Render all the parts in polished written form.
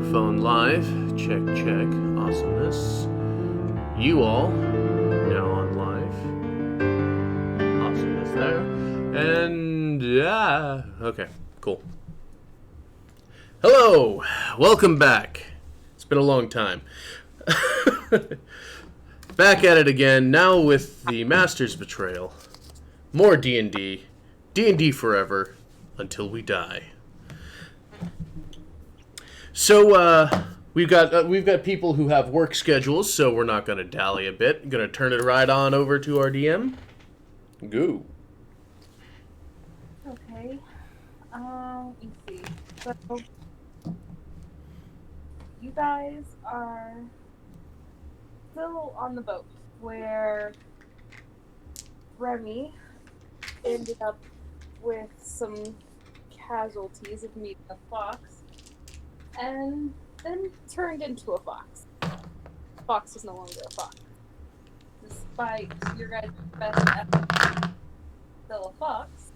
Microphone live. Check, check. Awesomeness. You all now on live. Awesomeness there. And yeah. Okay, cool. Hello. Welcome back. It's been a long time. Back at it again, now with the Master's Betrayal. More D&D. D&D forever. Until we die. So, we've got people who have work schedules, so we're not going to dally a bit. Going to turn it right on over to our DM. Go. Okay. Let's see. So, you guys are still on the boat where Remy ended up with some casualties of meeting a fox, and then turned into a fox. Fox is no longer a fox. Despite your guys' best efforts, still a fox.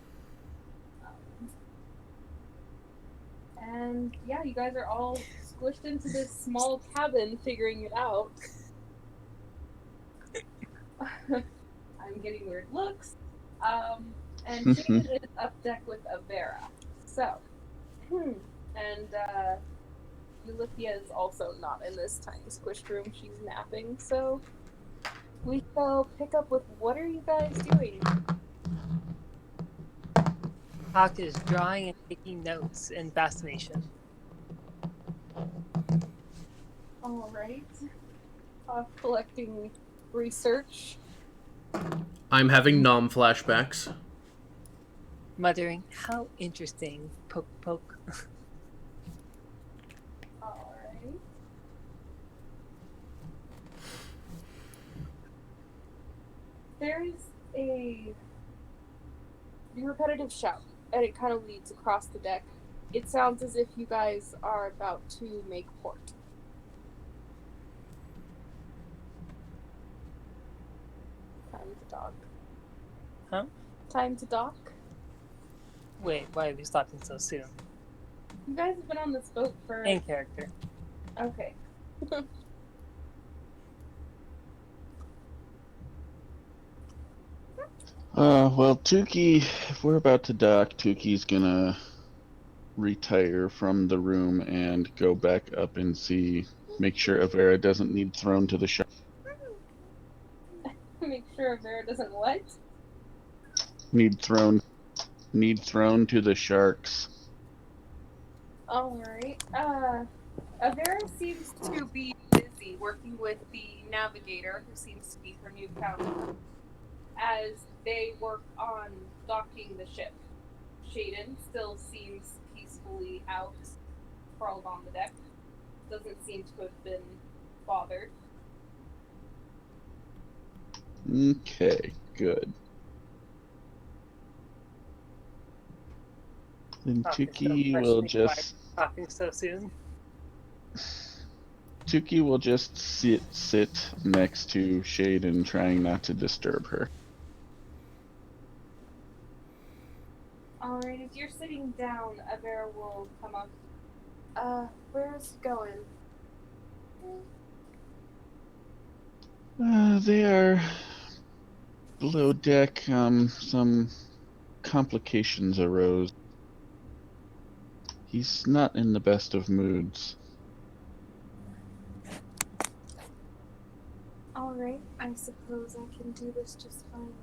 And yeah, you guys are all squished into this small cabin figuring it out. I'm getting weird looks. And Shaden is up deck with Avera. So, and Eulithia is also not in this tiny squished room. She's napping. So, we shall pick up with what are you guys doing? Hawk is drawing and taking notes in fascination. Alright. Collecting research. I'm having nom flashbacks. Muttering, how interesting. Poke, poke. Alright. There's a repetitive shout, and it kind of leads across the deck. It sounds as if you guys are about to make port. Time to dock. Huh? Time to dock. Wait, why are we stopping so soon? You guys have been on this boat for... In character. Okay. Well, Tukey, if we're about to dock, Tukey's gonna retire from the room and go back up and make sure Avera doesn't need thrown to the shark. Make sure Avera doesn't what? Need thrown to the sharks. Alright. Avera seems to be busy working with the navigator, who seems to be her new counterpart, as they work on docking the ship. Shaden still seems peacefully out, sprawled on the deck. Doesn't seem to have been bothered. Okay, good. Then Tukey will just... Talking so soon? Tukey will just sit next to Shaden, trying not to disturb her. Alright, if you're sitting down, Avera will come up. Where's he going? They are below deck. Some complications arose. He's not in the best of moods. Alright, I suppose I can do this just fine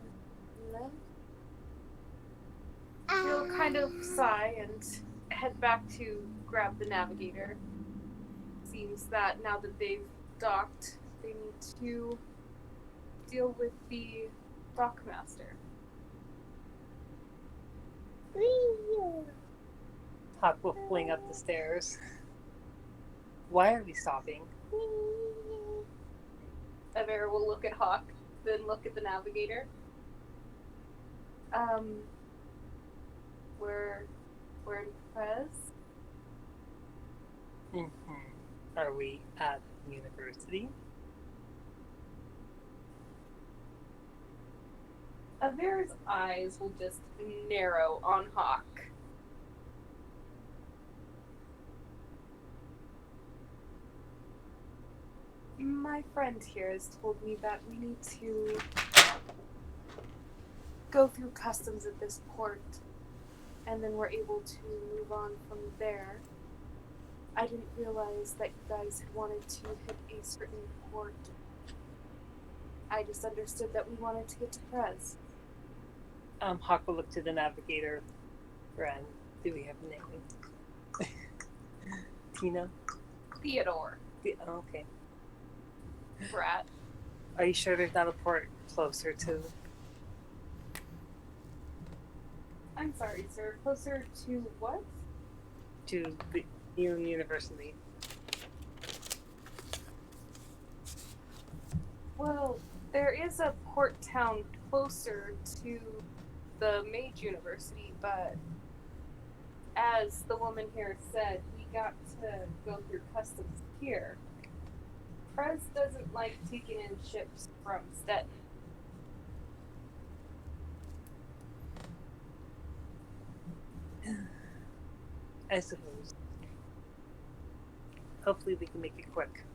with them. He'll kind of sigh and head back to grab the navigator. Seems that now that they've docked, they need to deal with the dockmaster. Hawk will fling up the stairs. Why are we stopping? Avera will look at Hawk, then look at the navigator. We're in Prez? Are we at university? Avera's eyes will just narrow on Hawk. My friend here has told me that we need to go through customs at this port, and then we're able to move on from there. I didn't realize that you guys had wanted to hit a certain port. I just understood that we wanted to get to Prez. Hawk will look to the navigator friend. Do we have a name? Tina? Theodore. Oh, okay. Brat. Are you sure there's not a port closer to? I'm sorry, sir. Closer to what? To the university? Well, there is a port town closer to the Mage University, but as the woman here said, we got to go through customs here. Prez doesn't like taking in ships from Stettin. I suppose. Hopefully we can make it quick.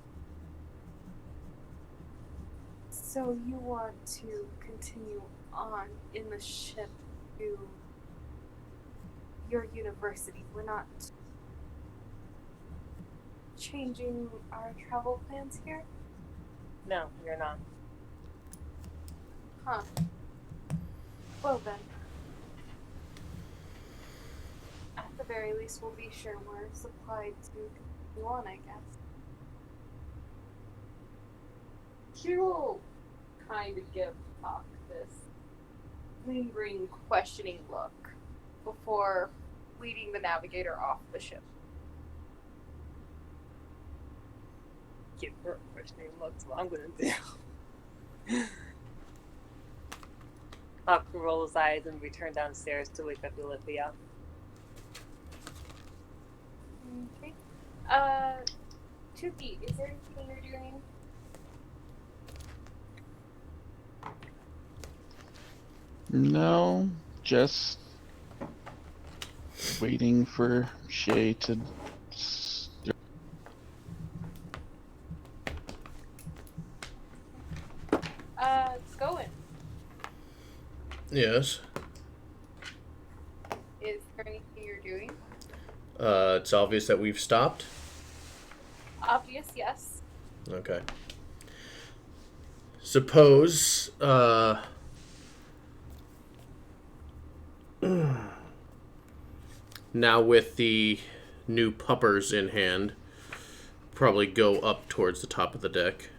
So you want to continue on in the ship to your university? We're not changing our travel plans here? No, you're not. Huh. Well then. At the very least, we'll be sure we're supplied to continue on, I guess. She will kind of give Hawk this lingering, questioning look before leading the navigator off the ship. Give her a questioning look, what I'm gonna do. Hawk will roll his eyes and return downstairs to wake up Olivia. Okay. Tuki, is there anything you're doing? No, just waiting for Shay to. Going. Yes. Is there anything you're doing? It's obvious that we've stopped. Obvious, yes. Okay. Suppose, now with the new puppers in hand, probably go up towards the top of the deck.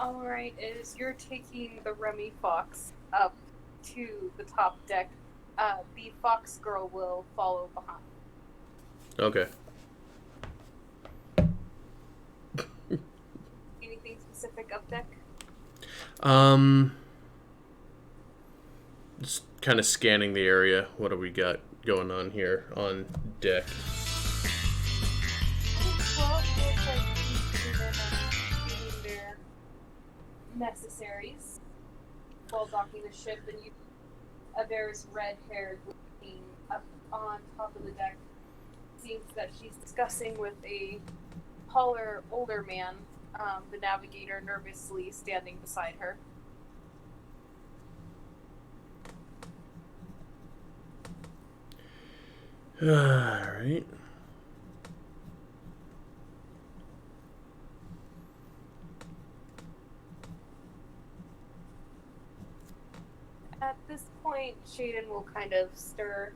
Alright, as you're taking the Remy Fox up to the top deck, the Fox girl will follow behind. Okay. Anything specific up deck? Just kind of scanning the area. What do we got going on here on deck? Well, it looks like these two are doing their necessaries while docking the ship, and you Avera's red-haired looking up on top of the deck. Seems that she's discussing with a taller, older man, the navigator nervously standing beside her. Alright. At this point, Shaden will kind of stir,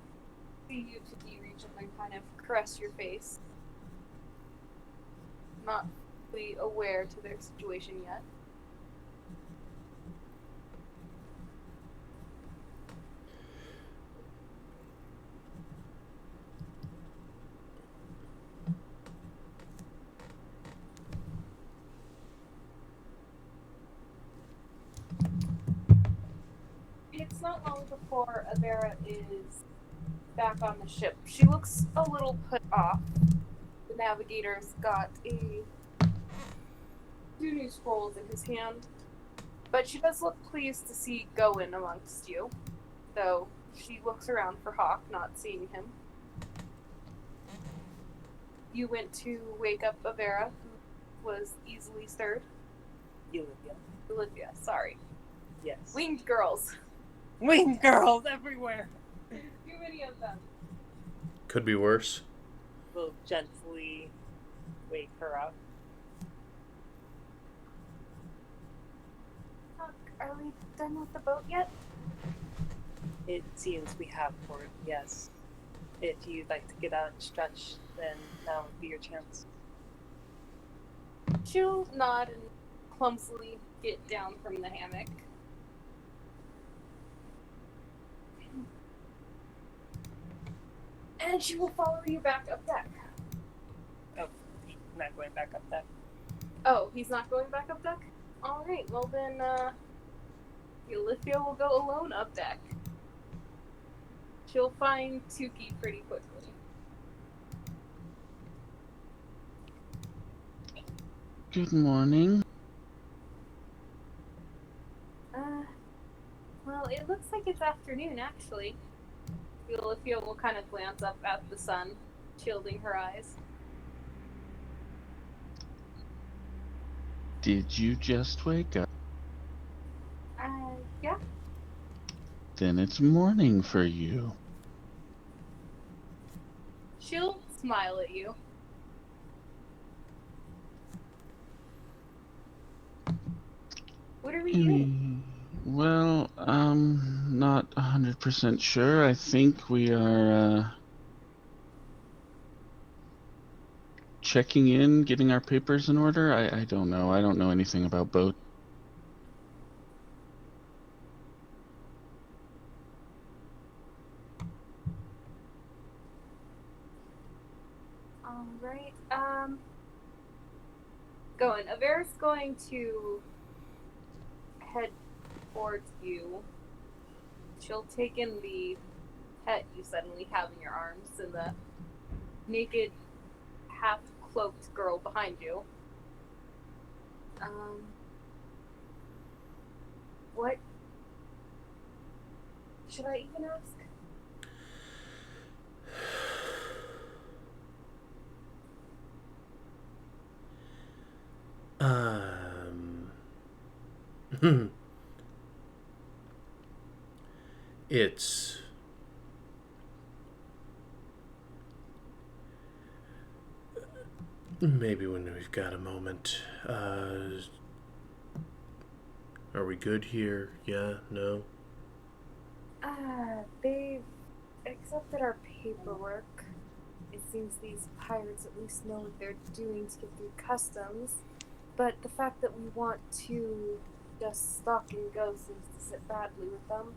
see you to reach up and kind of caress your face. Not fully aware to their situation yet. It's not long before Avera is back on the ship. She looks a little put off. The navigator's got two new scrolls in his hand, but she does look pleased to see Goen amongst you, though she looks around for Hawk, not seeing him. You went to wake up Avera, who was easily stirred? Olivia. Olivia, sorry. Yes. Winged girls. Winged girls everywhere. Too many of them. Could be worse. We'll gently wake her up. Huck, are we done with the boat yet? It seems we have for it, yes. If you'd like to get out and stretch, then now would be your chance. She'll nod and clumsily get down from the hammock. And she will follow you back up deck. Oh, I'm not going back up that. Oh, he's not going back up deck? Alright, well then, Olivia will go alone up deck. She'll find Tuki pretty quickly. Good morning. Well, it looks like it's afternoon, actually. Olivia will kind of glance up at the sun, shielding her eyes. Did you just wake up? Yeah. Then it's morning for you. She'll smile at you. What are we doing? Well, I'm not 100% sure. I think we are, checking in, getting our papers in order. I don't know. I don't know anything about boat. Alright, Avera's going to head towards you. She'll take in the pet you suddenly have in your arms and the naked, half-cloaked girl behind you. What should I even ask? It's maybe when we've got a moment. Are we good here? Yeah? No? They've accepted our paperwork. It seems these pirates at least know what they're doing to get through customs. But the fact that we want to just stop and go seems to sit badly with them.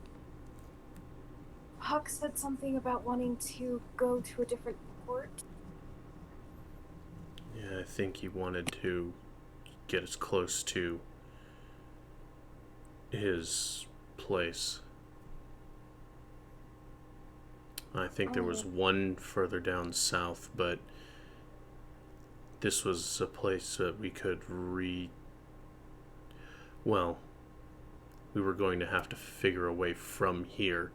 Huck said something about wanting to go to a different port. Yeah, I think he wanted to get us close to his place. I think there was one further down south, but this was a place that we could well, we were going to have to figure a way from here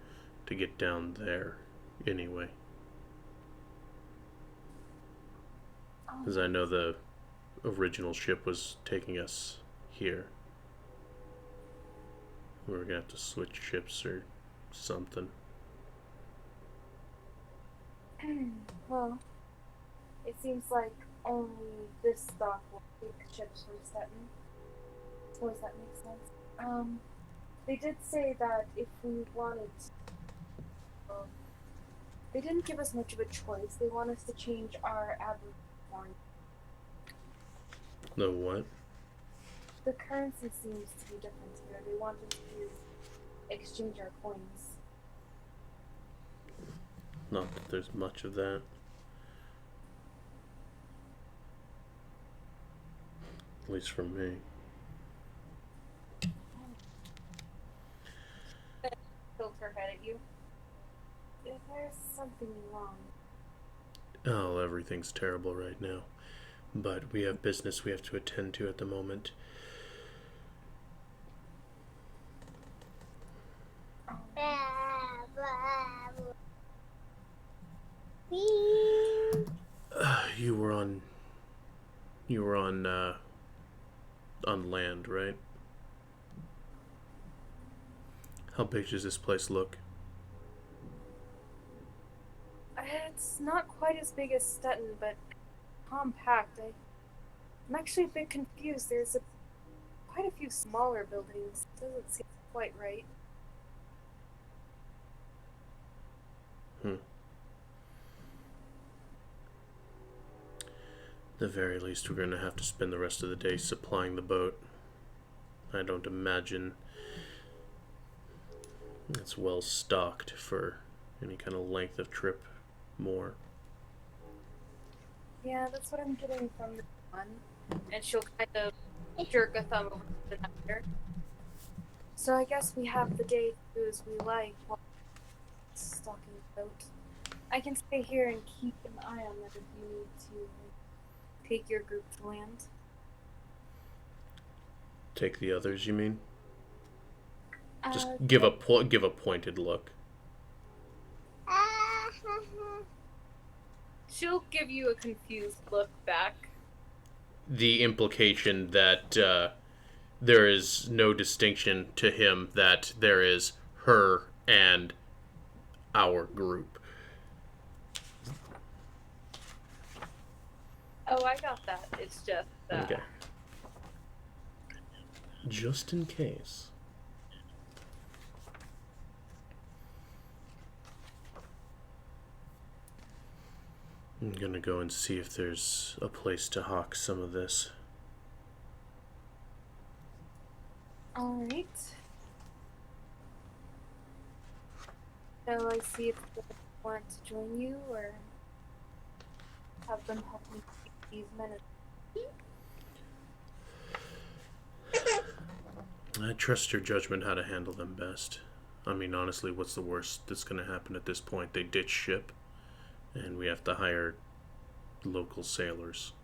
to get down there anyway. Because I know the original ship was taking us here. We were going to have to switch ships or something. Well, it seems like only this dock will take ships from Stetton. Suppose that makes sense. They did say that if we wanted to, they didn't give us much of a choice. They want us to change our Aboriginal. The what? The currency seems to be different here. They want us to exchange our coins. Not that there's much of that. At least for me. Tilt her head at you. If there's something wrong. Oh, everything's terrible right now. But we have business we have to attend to at the moment. You were on on land, right? How big does this place look? It's not quite as big as Stetton, but compact. I'm actually a bit confused. There's quite a few smaller buildings. Doesn't seem quite right. At the very least, we're going to have to spend the rest of the day supplying the boat. I don't imagine it's well stocked for any kind of length of trip more. Yeah, that's what I'm getting from this one. And she'll kind of jerk a thumb over to the other. So I guess we have the day to do as we like while stocking the boat. I can stay here and keep an eye on it if you need to take your group to land. Take the others, you mean? Just Uh, give a pointed look. She'll give you a confused look back. The implication that there is no distinction to him, that there is her and our group. Oh, I got that. It's just Okay. Just in case. I'm gonna go and see if there's a place to hawk some of this. Alright. So I see if they want to join you or have them help me keep these men. I trust your judgment how to handle them best. I mean, honestly, what's the worst that's gonna happen at this point? They ditch ship, and we have to hire local sailors.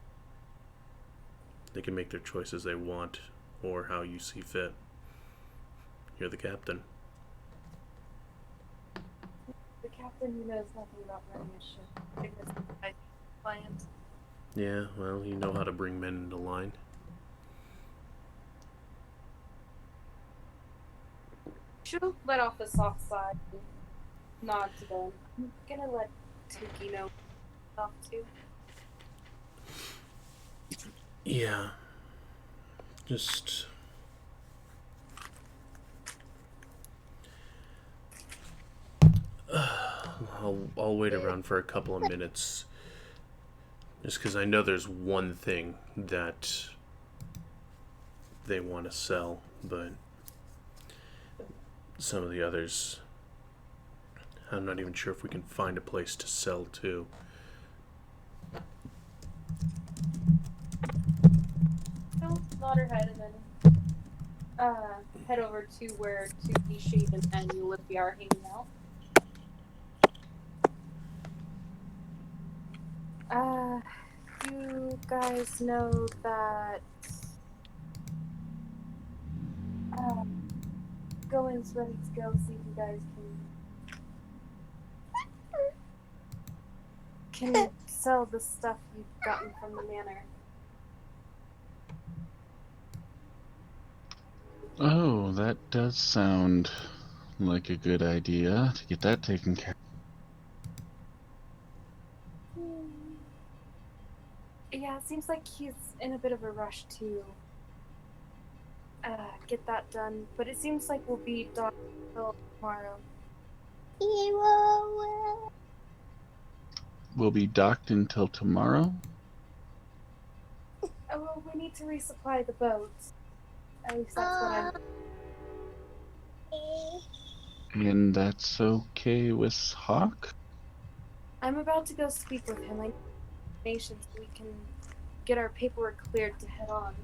They can make their choices they want, or how you see fit. You're the captain. The captain who knows nothing about running a ship. Because I client. Yeah, well, you know how to bring men into line. She'll let off a soft sigh and nod to them. I'm gonna let Tuki know off too. Yeah. Just... I'll wait around for a couple of minutes. Just because I know there's one thing that they want to sell, but some of the others, I'm not even sure if we can find a place to sell to. She'll nod her head and then head over to where Tuki, Shade, and Ulysses are hanging out. You guys know that Going's ready to go, see if you guys can sell the stuff you've gotten from the manor. Oh, that does sound like a good idea to get that taken care of. Yeah, it seems like he's in a bit of a rush to get that done, but it seems like we'll be done until tomorrow. We'll be docked until tomorrow? Oh, well, we need to resupply the boat. At least that's what And that's okay with Hawk? I'm about to go speak with him. I need information so we can get our paperwork cleared to head on.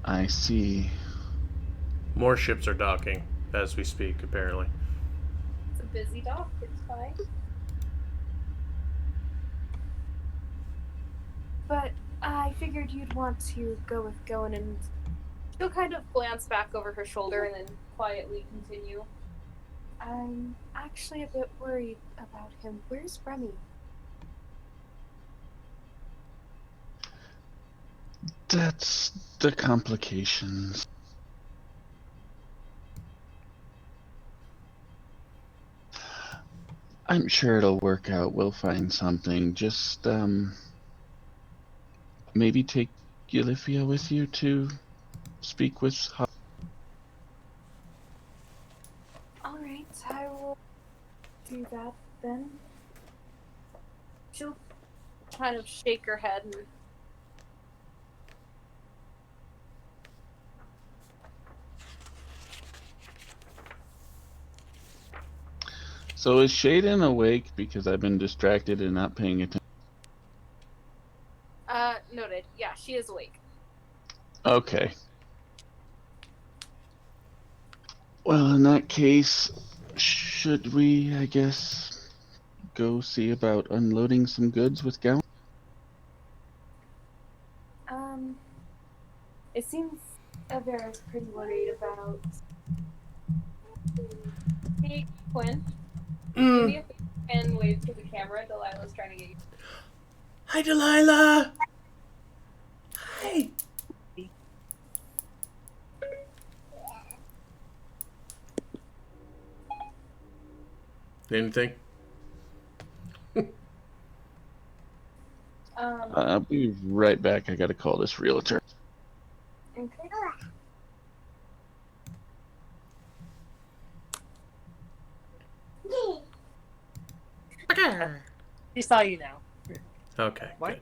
I see. More ships are docking as we speak, apparently. It's a busy dock, it's fine. But I figured you'd want to go with Goin, and she'll kind of glance back over her shoulder and then quietly continue. I'm actually a bit worried about him. Where's Remy? That's the complications. I'm sure it'll work out. We'll find something. Just, maybe take Eulifia with you to speak with Alright, I will do that then. She'll kind of shake her head and So is Shaden awake because I've been distracted and not paying attention? noted. Yeah, she is awake. Okay. Well, in that case, should we, I guess, go see about unloading some goods with Gown? It seems Avera's pretty worried about. Hey, Quinn, do me a favor and wave to the camera. Delilah's trying to get you. Hi, Delilah. Hi. Anything? I'll be right back. I gotta call this realtor. Okay. She saw you now. Okay, What? good.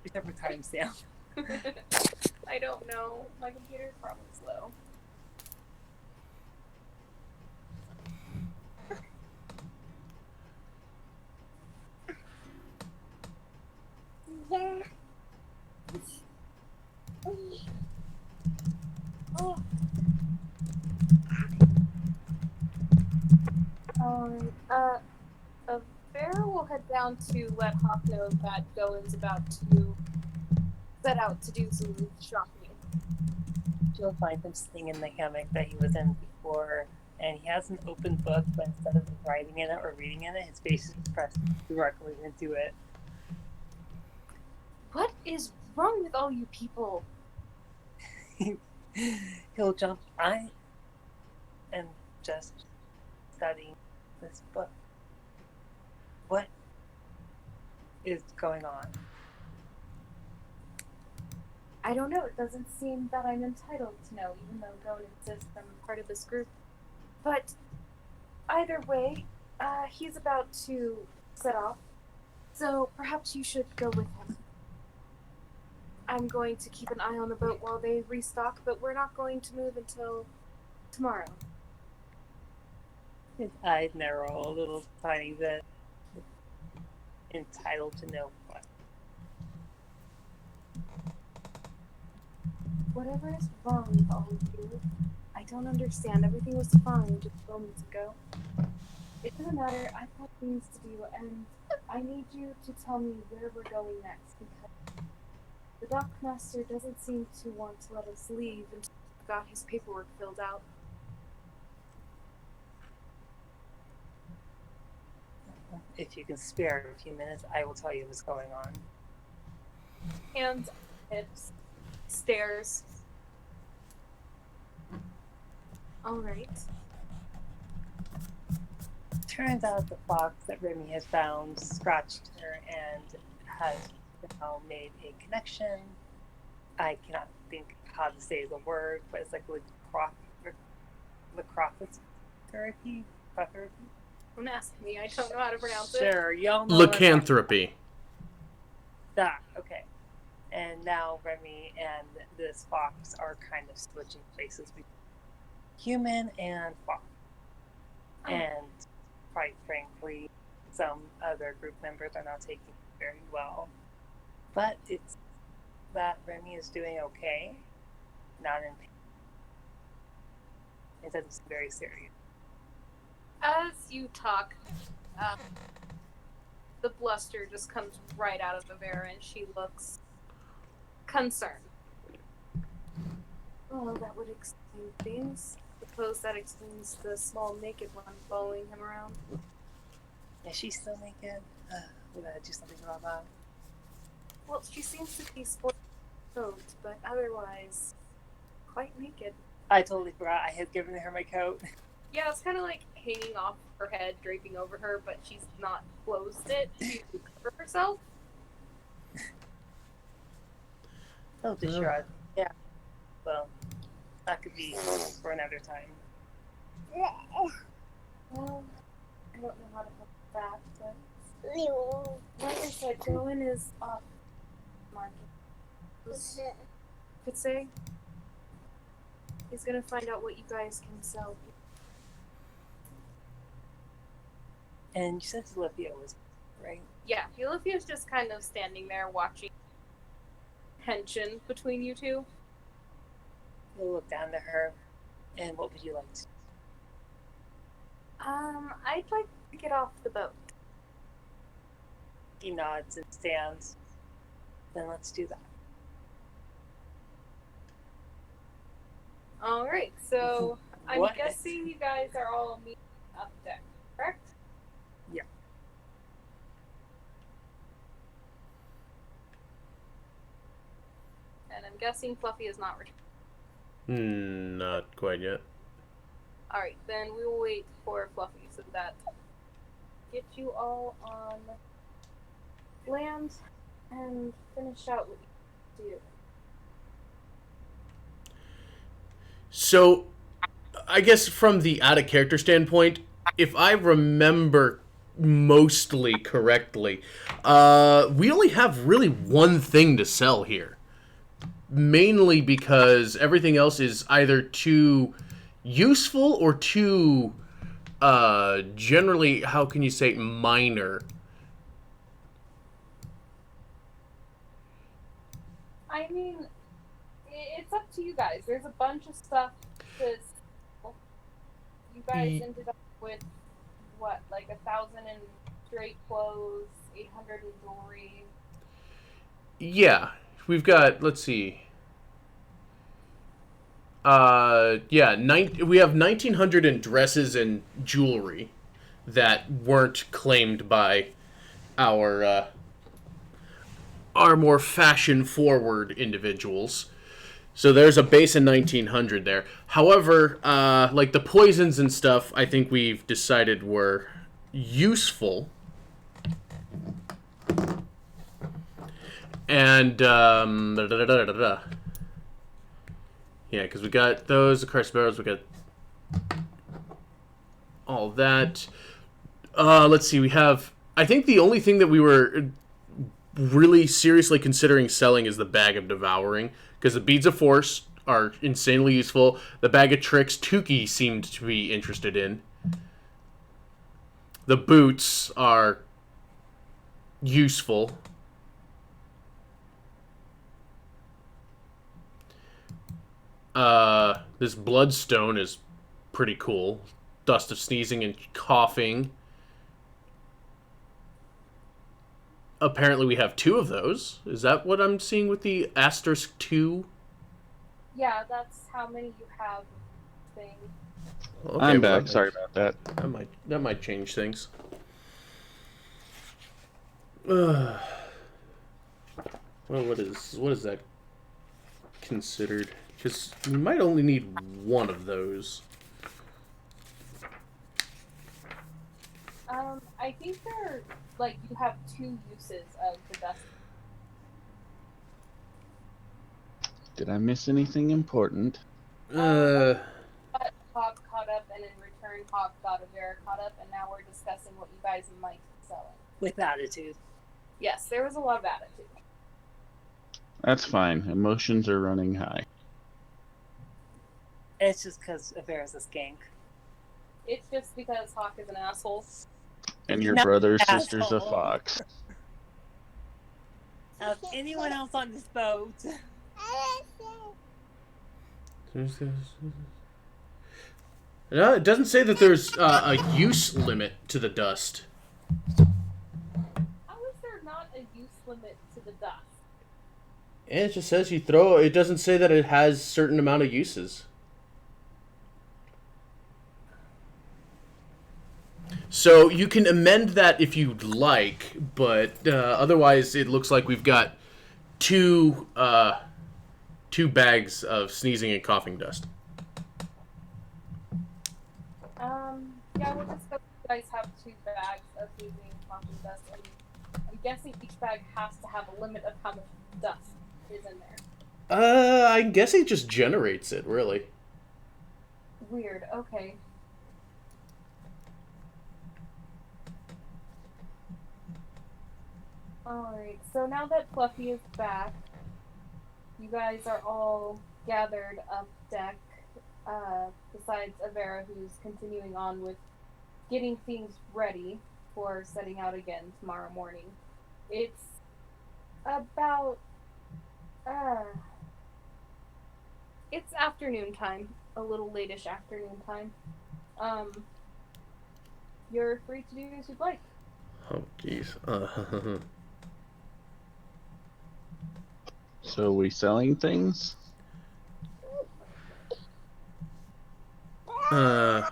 She's never timestamp. I don't know. My computer's probably slow. Yeah. Oh. Vera will head down to let Hawk know that Goen's about to set out to do some shopping. She'll find him sitting in the hammock that he was in before, and he has an open book, but instead of writing in it or reading in it, his face is pressed directly into it. What is wrong with all you people? He'll jump. I am just studying this book. What is going on? I don't know. It doesn't seem that I'm entitled to know, even though Goen insists I'm part of this group. But either way, he's about to set off, so perhaps you should go with him. I'm going to keep an eye on the boat while they restock, but we're not going to move until tomorrow. His eyes narrow a little tiny bit. Entitled to know what? Whatever is wrong with all of you, I don't understand. Everything was fine just moments ago. It doesn't matter. I've got things to do, and I need you to tell me where we're going next, because the dockmaster doesn't seem to want to let us leave until we've got his paperwork filled out. If you can spare a few minutes, I will tell you what's going on. Hands, hips, stares. Alright. Turns out the fox that Remy has found scratched her and has now made a connection. I cannot think how to say the word, but it's like lacropathy. Don't ask me. I don't know how to pronounce it. Sure, y'all know. Lycanthropy. That, okay. And now Remy and this fox are kind of switching places between human and fox. And quite frankly, some other group members are not taking it very well. But it's that Remy is doing okay, not in pain. It doesn't seem very serious. As you talk, the bluster just comes right out of Avera, and she looks concerned. Well, that would explain things. Suppose that explains the small naked one following him around. Is she still naked? We gotta do something about that. Well, she seems to be sporting coat, but otherwise, quite naked. I totally forgot I had given her my coat. Yeah, it's kind of like hanging off her head, draping over her, but she's not closed it to cover herself. Oh, just shrug. Yeah. Well, that could be for another time. Well, I don't know how to help that, but like I said, Dylan is off market. Could say he's gonna find out what you guys can sell. And you said Olivia was right. Yeah, Olivia's just kind of standing there watching tension between you two. We'll look down to her. And what would you like to? I'd like to get off the boat. He nods and stands. Then let's do that. All right, so I'm What? guessing you guys are all meeting up deck, correct? Yeah. And I'm guessing Fluffy is not returned. Not quite yet. All right, then we will wait for Fluffy so that get you all on land and finish out what you do. So, I guess from the out of character standpoint, if I remember mostly correctly, we only have really one thing to sell here. Mainly because everything else is either too useful or too, generally, how can you say, minor. I mean, it's up to you guys. There's a bunch of stuff to sell. You guys ended up with, what, like 1,000 in straight clothes, 800 in jewelry. Yeah, we've got, let's see. We have 1,900 in dresses and jewelry that weren't claimed by our more fashion-forward individuals. So there's a base of 1,900 there. However, like the poisons and stuff, I think we've decided were useful. And, yeah, because we got those, the Christ Barrels, we got all that. Let's see, we have... I think the only thing that we were really seriously considering selling is the Bag of Devouring, because the Beads of Force are insanely useful. The Bag of Tricks, Tukey seemed to be interested in. The boots are useful. This Bloodstone is pretty cool. Dust of Sneezing and Coughing. Apparently we have 2 of those. Is that what I'm seeing with the Asterisk 2? Yeah, that's how many you have thing. Okay, I'm well, back. Sorry about that. That might change things. Well, what is that considered? Because you might only need 1 of those. I think they're, like, you have 2 uses of the dust. Did I miss anything important? But Hawk caught up, and in return, Hawk got Avera caught up, and now we're discussing what you guys might be selling. With attitude. Yes, there was a lot of attitude. That's fine. Emotions are running high. It's just because Avera's a skank. It's just because Hawk is an asshole. And your Not brother's asshole. sister's a fox. Of anyone else on this boat. No, it doesn't say that there's a use limit to the dust. How is there not a use limit to the dust? And it just says you throw. It doesn't say that it has certain amount of uses. So you can amend that if you'd like, but otherwise it looks like we've got 2 2 bags of sneezing and coughing dust. Yeah, we'll just go. You guys have 2 bags of sneezing and coughing dust, and I'm guessing each bag has to have a limit of how much dust is in there. I'm guessing it just generates it, really. Weird. Okay. Alright, so now that Fluffy is back, you guys are all gathered up deck, besides Avera, who's continuing on with getting things ready for setting out again tomorrow morning. It's about, it's afternoon time, a little late-ish afternoon time. You're free to do as you'd like. Oh, jeez. So we selling things? Delilah.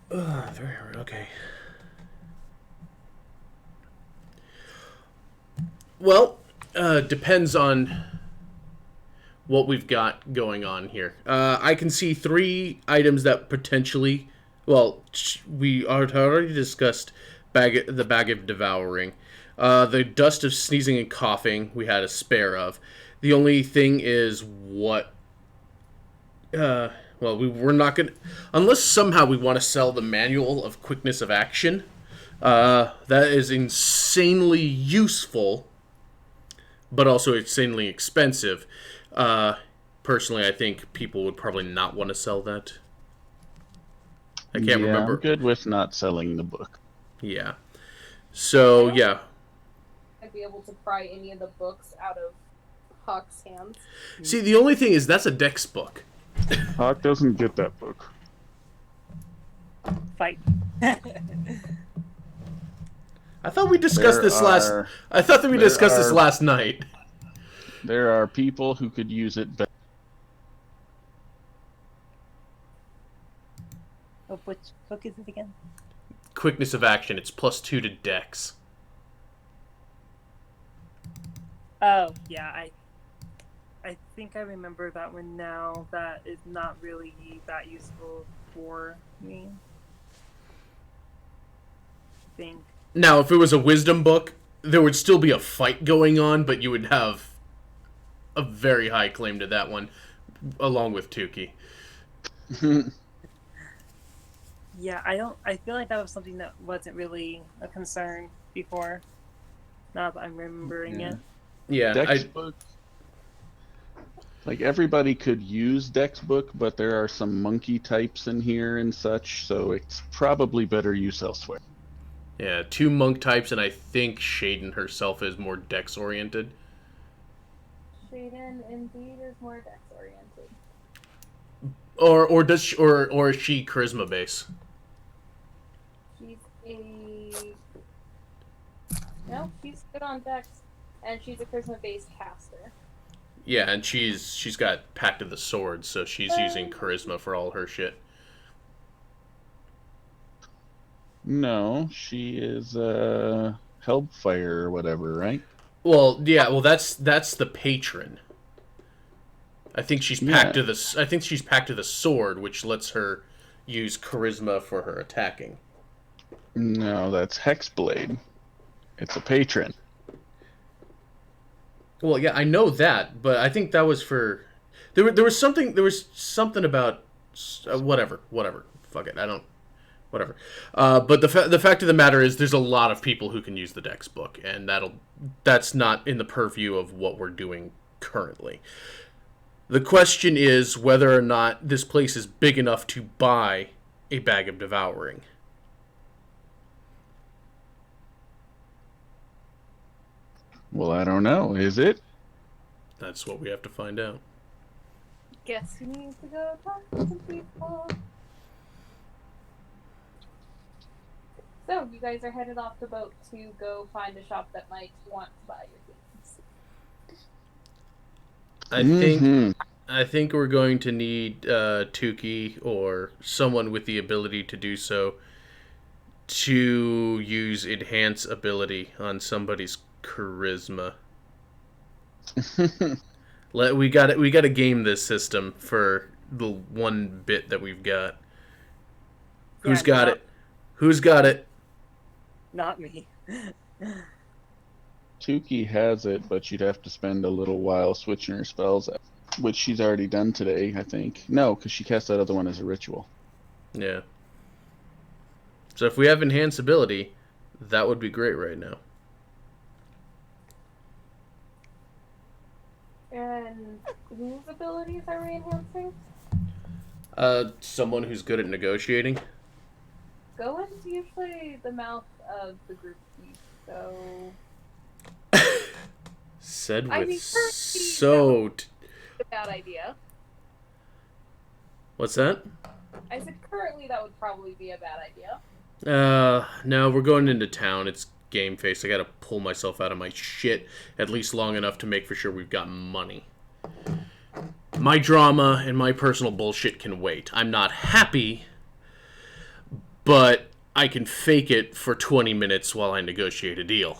Very okay. Well, depends on what we've got going on here. I can see 3 items that potentially... Well, we already discussed the bag of devouring. The dust of sneezing and coughing we had a spare of. The only thing is what... well, we're not going to... Unless somehow we want to sell the manual of quickness of action. That is insanely useful, but also insanely expensive. Personally, I think people would probably not want to sell that. I can't remember. I'm good with not selling the book. Yeah. So, yeah. I'd be able to pry any of the books out of Hawk's hands. See, the only thing is that's a Dex book. Hawk doesn't get that book. Fight. I thought we discussed this last night. There are people who could use it better. Oh, which book is it again? Quickness of action. It's +2 to Dex. Oh, yeah, I think I remember that one now. That is not really that useful for me. I think. Now, if it was a wisdom book, there would still be a fight going on, but you would have a very high claim to that one, along with Tukey. Yeah, I feel like that was something that wasn't really a concern before. Now that I'm remembering it. Yeah, Dex book. Like, everybody could use Dex book, but there are some monkey types in here and such, so it's probably better use elsewhere. Yeah, 2 monk types, and I think Shaden herself is more Dex oriented. Shaden indeed is more Dex oriented. Or is she charisma base? She's good on Dex, and she's a charisma based caster. Yeah, and she's got Pact of the Sword, so she's using charisma for all her shit. No, she is Hellfire or whatever, right? Well, yeah, that's the patron. I think she's Pact of the Sword, which lets her use charisma for her attacking. No, that's Hexblade. It's a patron. Well, yeah, I know that, but I think that was for there was something about whatever. Fuck it, I don't whatever. But the fact of the matter is, there's a lot of people who can use the Dex book, and that's not in the purview of what we're doing currently. The question is whether or not this place is big enough to buy a bag of devouring. Well, I don't know. Is it? That's what we have to find out. Guess who needs to go talk to some people? So, you guys are headed off the boat to go find a shop that might want to buy your things. I think we're going to need Tukey or someone with the ability to do so to use enhance ability on somebody's charisma. We got it. We got to game this system for the one bit that we've got. Who's got it? Who's got it? Not me. Tuki has it, but you'd have to spend a little while switching her spells, which she's already done today, I think. No, because she cast that other one as a ritual. Yeah. So if we have enhance ability, that would be great right now. And whose abilities are we enhancing? Someone who's good at negotiating. Goen's usually the mouth of the group, so... Said with I mean, so... a bad idea. What's that? I said currently that would probably be a bad idea. No, we're going into town. It's game face. I gotta pull myself out of my shit at least long enough to make for sure we've got money. My drama and my personal bullshit can wait. I'm not happy, but I can fake it for 20 minutes while I negotiate a deal.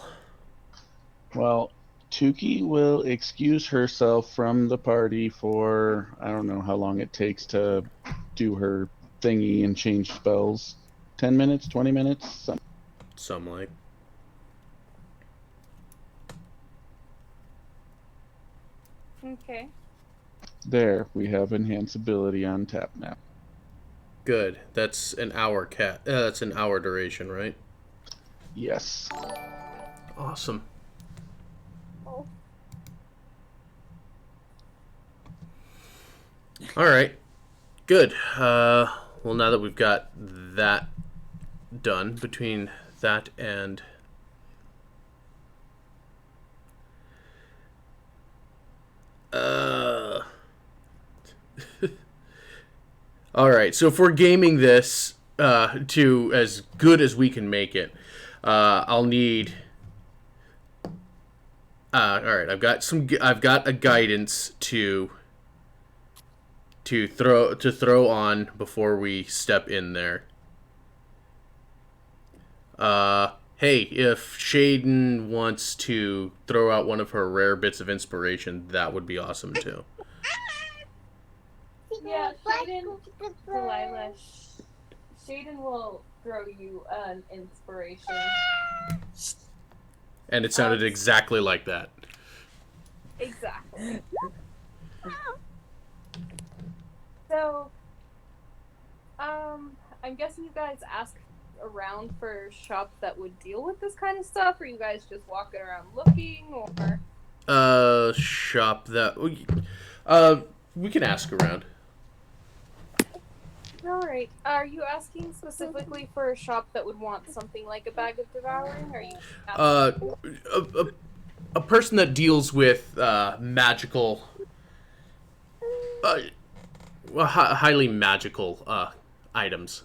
Well, Tuki will excuse herself from the party for, I don't know how long it takes to do her thingy and change spells. 10 minutes, 20 minutes? Some like. Okay. There, we have enhance ability on tap now. Good. That's an hour that's an hour duration, right? Yes. Awesome. Oh. All right. Good. Well, now that we've got that done, between that and all right. So if we're gaming this to as good as we can make it, I'll need. All right. I've got a guidance to throw on before we step in there. Hey, if Shaden wants to throw out one of her rare bits of inspiration, that would be awesome too. Yeah, Delilah, Shaden will throw you an inspiration. And it sounded exactly like that. Exactly. So, I'm guessing you guys asked around for shops that would deal with this kind of stuff, or you guys just walking around looking, or? Shop that we can ask around. Alright. Are you asking specifically for a shop that would want something like a bag of devouring, or are you a person that deals with magical highly magical items.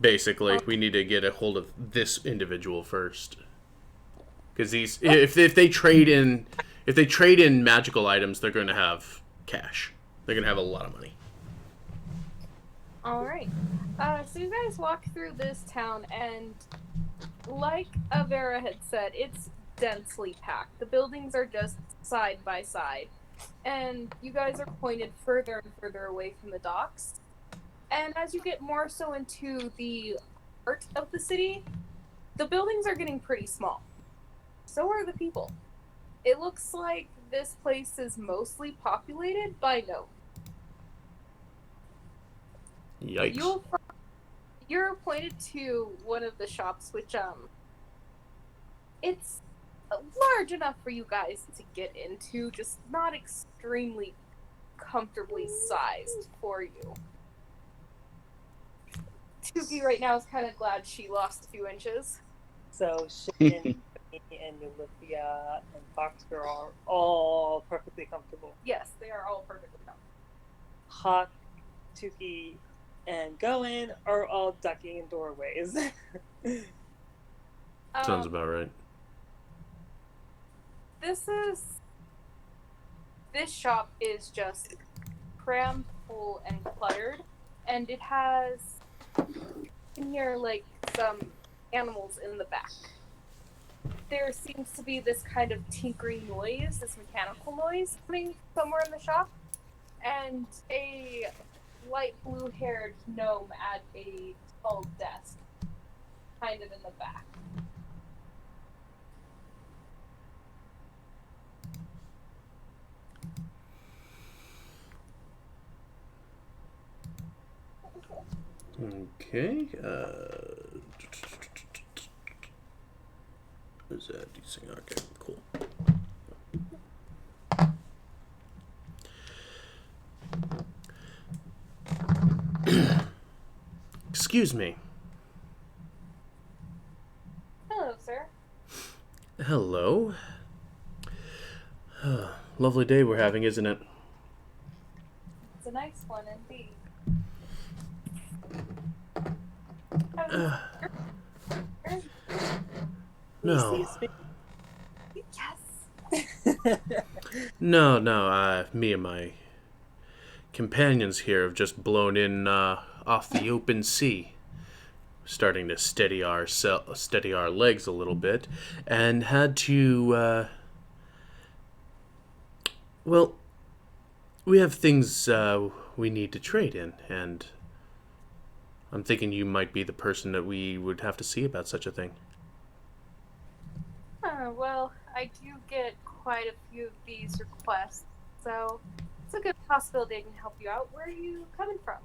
Basically, we need to get a hold of this individual first, because if they trade in magical items, they're going to have cash. They're going to have a lot of money. All right. So you guys walk through this town, and like Avera had said, it's densely packed. The buildings are just side by side, and you guys are pointed further and further away from the docks. And as you get more so into the heart of the city, the buildings are getting pretty small. So are the people. It looks like this place is mostly populated by no. Yikes. You're pointed to one of the shops, which it's large enough for you guys to get into, just not extremely comfortably sized for you. Tuki right now is kind of glad she lost a few inches. So Shin and Olivia and Foxgirl are all perfectly comfortable. Yes, they are all perfectly comfortable. Hawk, Tuki, and Goen are all ducking in doorways. Sounds about right. This shop is just crammed full and cluttered, and it has You can hear like some animals in the back. There seems to be this kind of tinkering noise, this mechanical noise coming somewhere in the shop, and a light blue-haired gnome at a tall desk, kind of in the back. Okay. Is that decent? Okay, cool. Excuse me. Hello, sir. Hello. Lovely day we're having, isn't it? It's a nice one indeed. No. Yes. No. Me and my companions here have just blown in off the open sea, starting to steady our legs a little bit, and had to. Well, we have things we need to trade in, and I'm thinking you might be the person that we would have to see about such a thing. Well, I do get quite a few of these requests, so it's a good possibility I can help you out. Where are you coming from?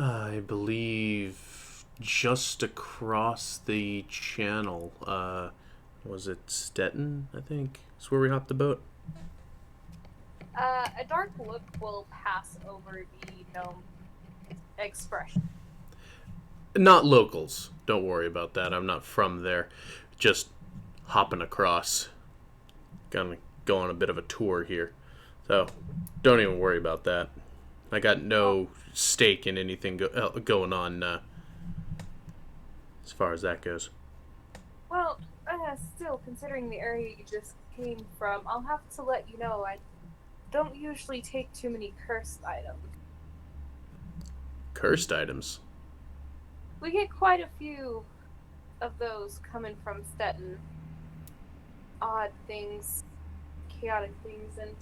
I believe just across the channel. Was it Stettin, I think? Is where we hopped the boat. A dark look will pass over the gnome expression. Not locals. Don't worry about that. I'm not from there. Just hopping across. Gonna go on a bit of a tour here. So, don't even worry about that. I got no stake in anything going on as far as that goes. Well, still, considering the area you just came from, I'll have to let you know I don't usually take too many cursed items. Cursed items? We get quite a few of those coming from Stettin. Odd things, chaotic things, and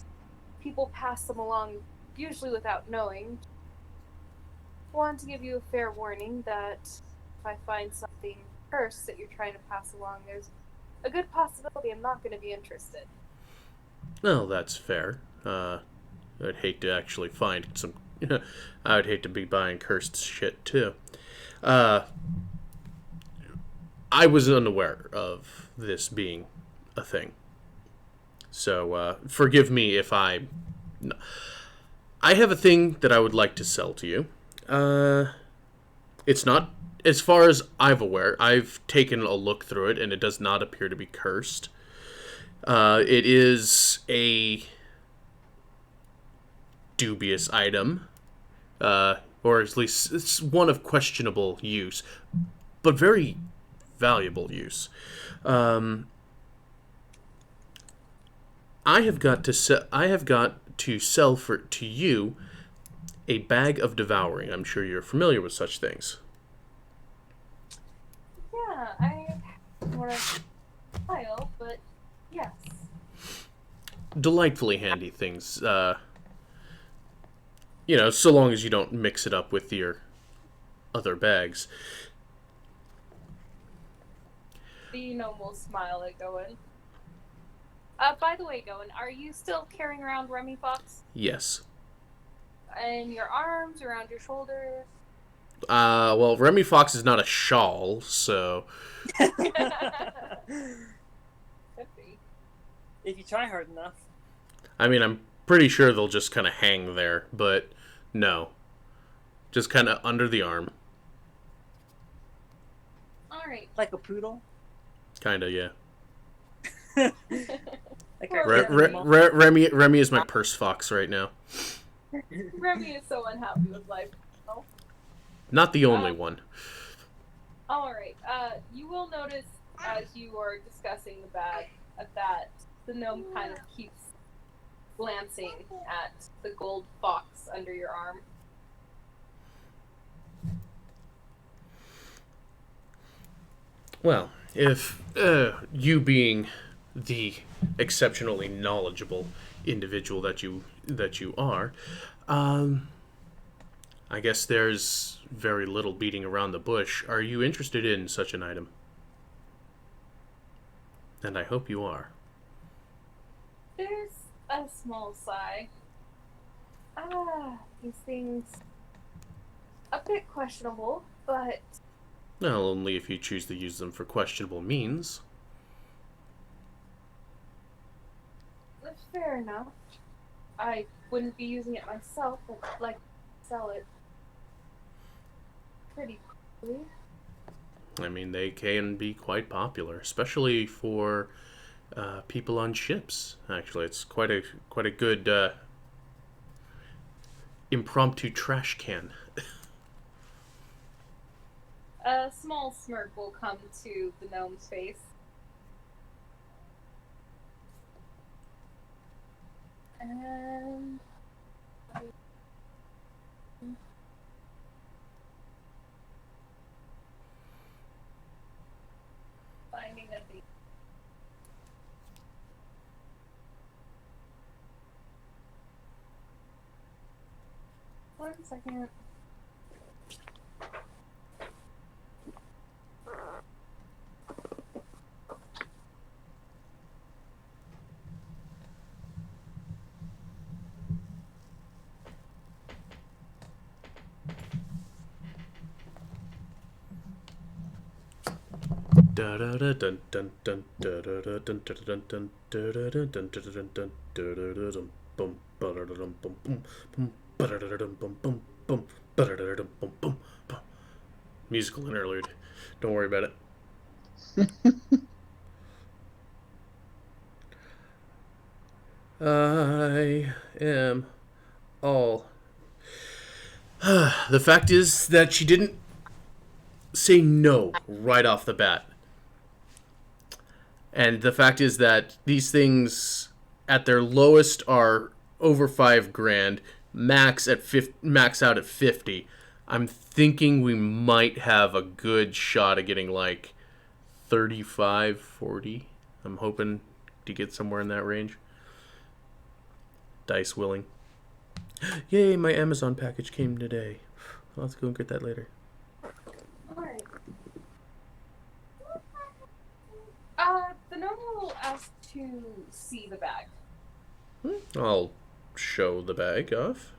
people pass them along, usually without knowing. Want to give you a fair warning that if I find something cursed that you're trying to pass along, there's a good possibility I'm not going to be interested. Well, that's fair. I'd hate to actually find some. I would hate to be buying cursed shit too. I was unaware of this being a thing, so forgive me if I have a thing that I would like to sell to you. It's not, as far as I'm aware, I've taken a look through it, and it does not appear to be cursed. It is a dubious item, or at least it's one of questionable use, but very valuable use. I have got to sell to you a bag of devouring. I'm sure you're familiar with such things. Yeah, I want to file, but yes. Delightfully handy things. So long as you don't mix it up with your other bags. The gnome will smile at Goen. By the way, Goen, are you still carrying around Remy Fox? Yes. In your arms, around your shoulders? Well, Remy Fox is not a shawl, so... Could be. If you try hard enough. I mean, I'm pretty sure they'll just kind of hang there, but no. Just kind of under the arm. Alright. Like a poodle? Kind of, yeah. Like a Remy is my purse fox right now. Remy is so unhappy with life. Oh. Not the only one. Alright, you will notice as you are discussing the bag that the gnome kind of keeps glancing at the gold fox under your arm. Well, if you being the exceptionally knowledgeable individual that you are, um, I guess there's very little beating around the bush. Are you interested in such an item? And I hope you are. There's a small sigh. These things a bit questionable, but Well, only if you choose to use them for questionable means. fair enough. I wouldn't be using it myself, but like sell it pretty quickly. I mean, they can be quite popular, especially for people on ships. Actually, it's quite a good impromptu trash can. A small smirk will come to the gnome's face. And finding a thing. One second. Musical interlude. Don't worry about it. I am all. The fact is that she didn't say no right off the bat. And the fact is that these things at their lowest are over 5 grand, max out at 50. I'm thinking we might have a good shot at getting like 35, 40. I'm hoping to get somewhere in that range. Dice willing. Yay, my Amazon package came today. I'll have to go and get that later. Alright. The gnome will ask to see the bag. I'll show the bag off.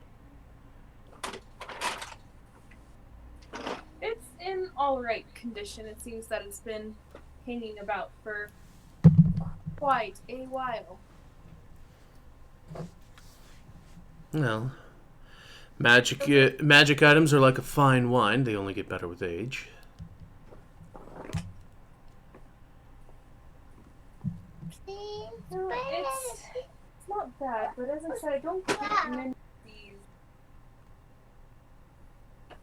It's in alright condition. It seems that it's been hanging about for quite a while. Well, magic items are like a fine wine. They only get better with age. It's not bad, but as I said, I don't get many of these.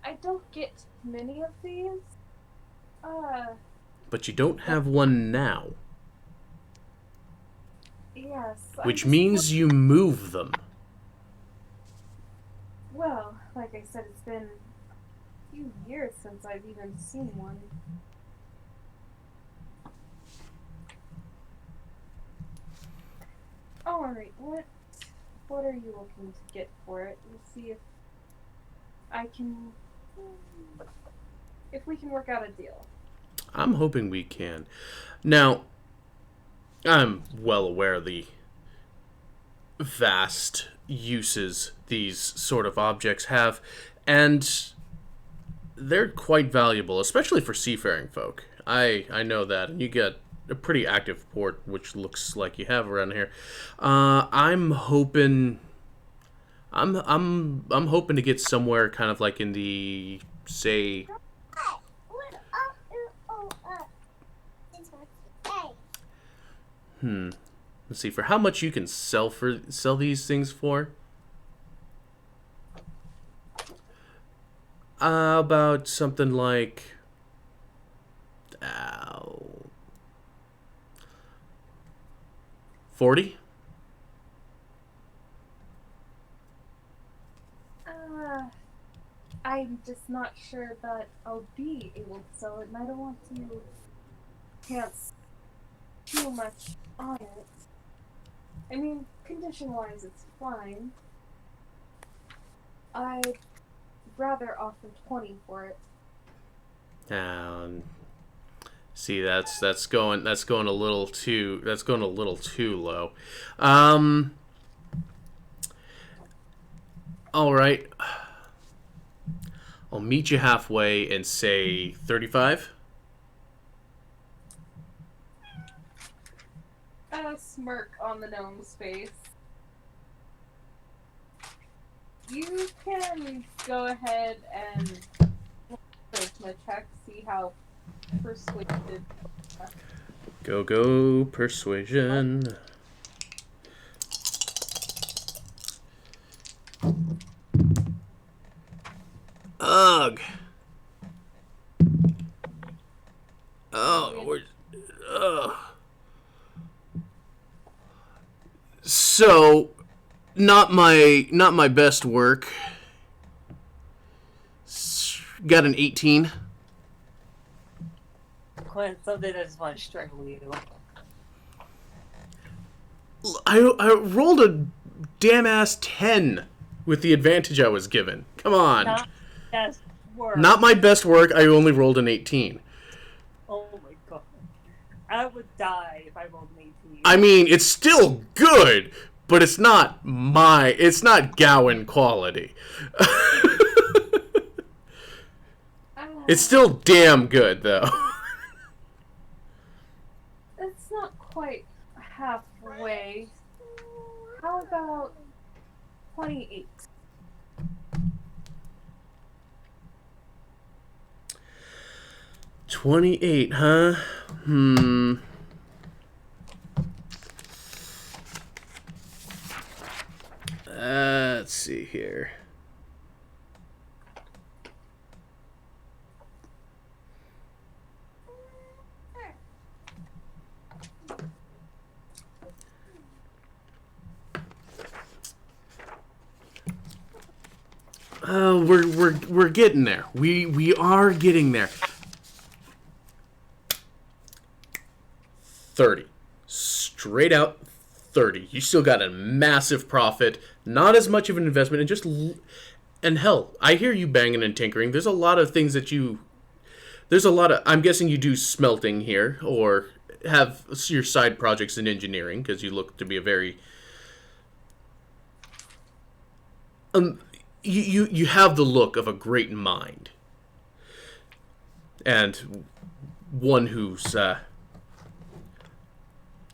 I don't get many of these. But you don't have one now, Yes. which means you move them. Well, like I said, it's been a few years since I've even seen one. Alright, what are you looking to get for it? Let's see if we can work out a deal. I'm hoping we can. Now, I'm well aware of the vast uses these sort of objects have, and they're quite valuable, especially for seafaring folk. I know that, and you get a pretty active port, which looks like you have around here. I'm hoping to get somewhere kind of like in the, say, let's see, for how much you can sell these things for. About something like 40. I'm just not sure that I'll be able to sell it, and I don't want to can't do much on it. I mean, condition-wise, it's fine. I'd rather offer 20 for it. See, that's going a little too low. All right. I'll meet you halfway and say 35. A smirk on the gnome's face. You can go ahead and charisma check, see how persuasive. Go, persuasion. Ugh. Oh, ugh. So, not my best work. Got an 18. Quinn, something I just want to strangle you. I rolled a damn ass 10 with the advantage I was given. Come on. Not best work. Not my best work. I only rolled an 18. Oh my god. I would die if I rolled an 18. I mean, it's still good, but it's not Gowan quality. It's still damn good, though. It's not quite halfway. How about 28? $28, huh? Let's see here. We're getting there. We are getting there. 30. Straight out 30. You still got a massive profit, not as much of an investment, and hell, I hear you banging and tinkering. There's a lot of things I'm guessing you do smelting here, or have your side projects in engineering, because you look to be a very you have the look of a great mind, and one who's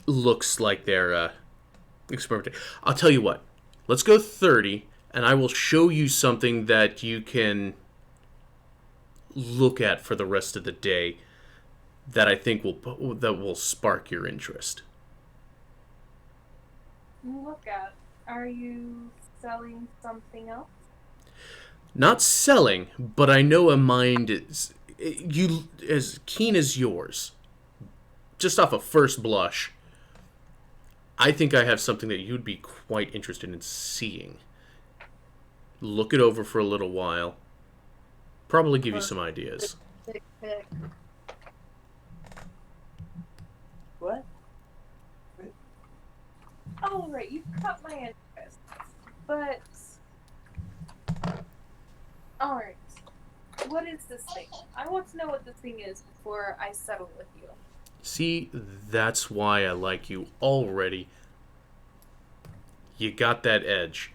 looks like they're experimenting. I'll tell you what. Let's go 30, and I will show you something that you can look at for the rest of the day that I think will spark your interest. Look at. Are you selling something else? Not selling, but I know a mind is as keen as yours. Just off a first blush, I think I have something that you'd be quite interested in seeing. Look it over for a little while. Probably give you some ideas. What? Oh, right, you caught my interest. But... Alright. What is this thing? I want to know what this thing is before I settle with you. See, that's why I like you already. You got that edge.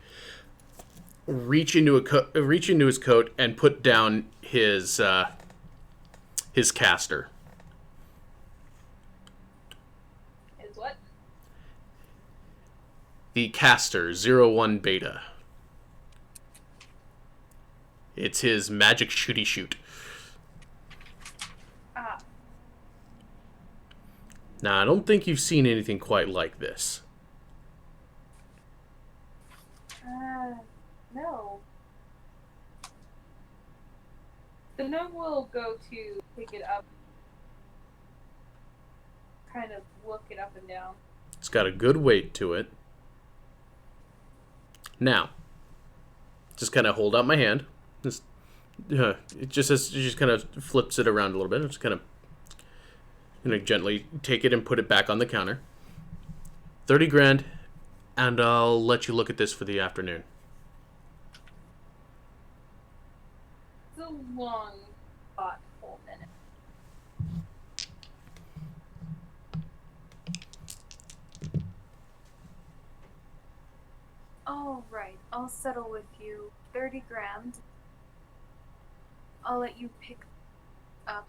Reach into his coat and put down his caster. Is what? The caster 01 beta. It's his magic shooty shoot. Ah. Now, I don't think you've seen anything quite like this. No. The gnome will go to pick it up, kind of look it up and down. It's got a good weight to it. Now, just kind of hold out my hand. It just kind of flips it around a little bit. It just kind of I'm gonna gently take it and put it back on the counter. 30 grand, and I'll let you look at this for the afternoon. It's a long, thoughtful minute. All right, I'll settle with you. 30 grand. I'll let you pick up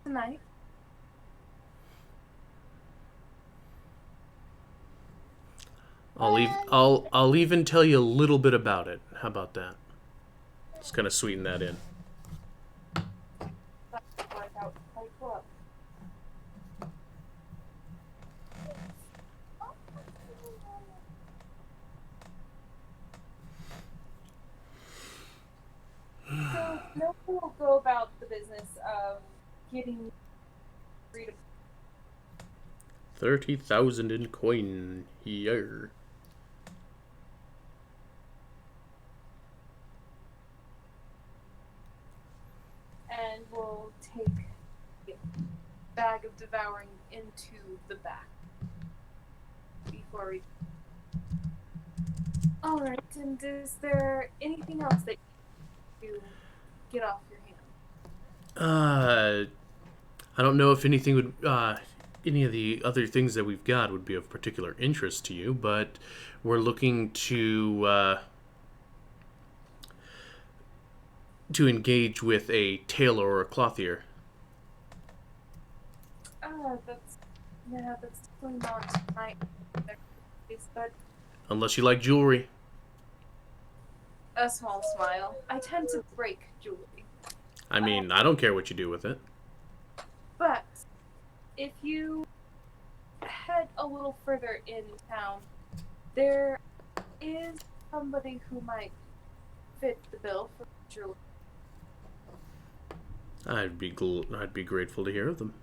tonight. I'll even tell you a little bit about it. How about that? Just kind of sweeten that in. That would work out quite well. So now we'll go about the business of getting free to 30,000 in coin here. and we'll take the bag of devouring into the back before we. All right, and is there anything else that you get off your hand? I don't know if anything would, any of the other things that we've got would be of particular interest to you, but we're looking to engage with a tailor or a clothier. That's definitely not my expertise, but Unless you like jewelry. a small smile. I tend to break jewelry. I mean, I don't care what you do with it. But if you head a little further in town, there is somebody who might fit the bill for jewelry. I'd be grateful to hear of them.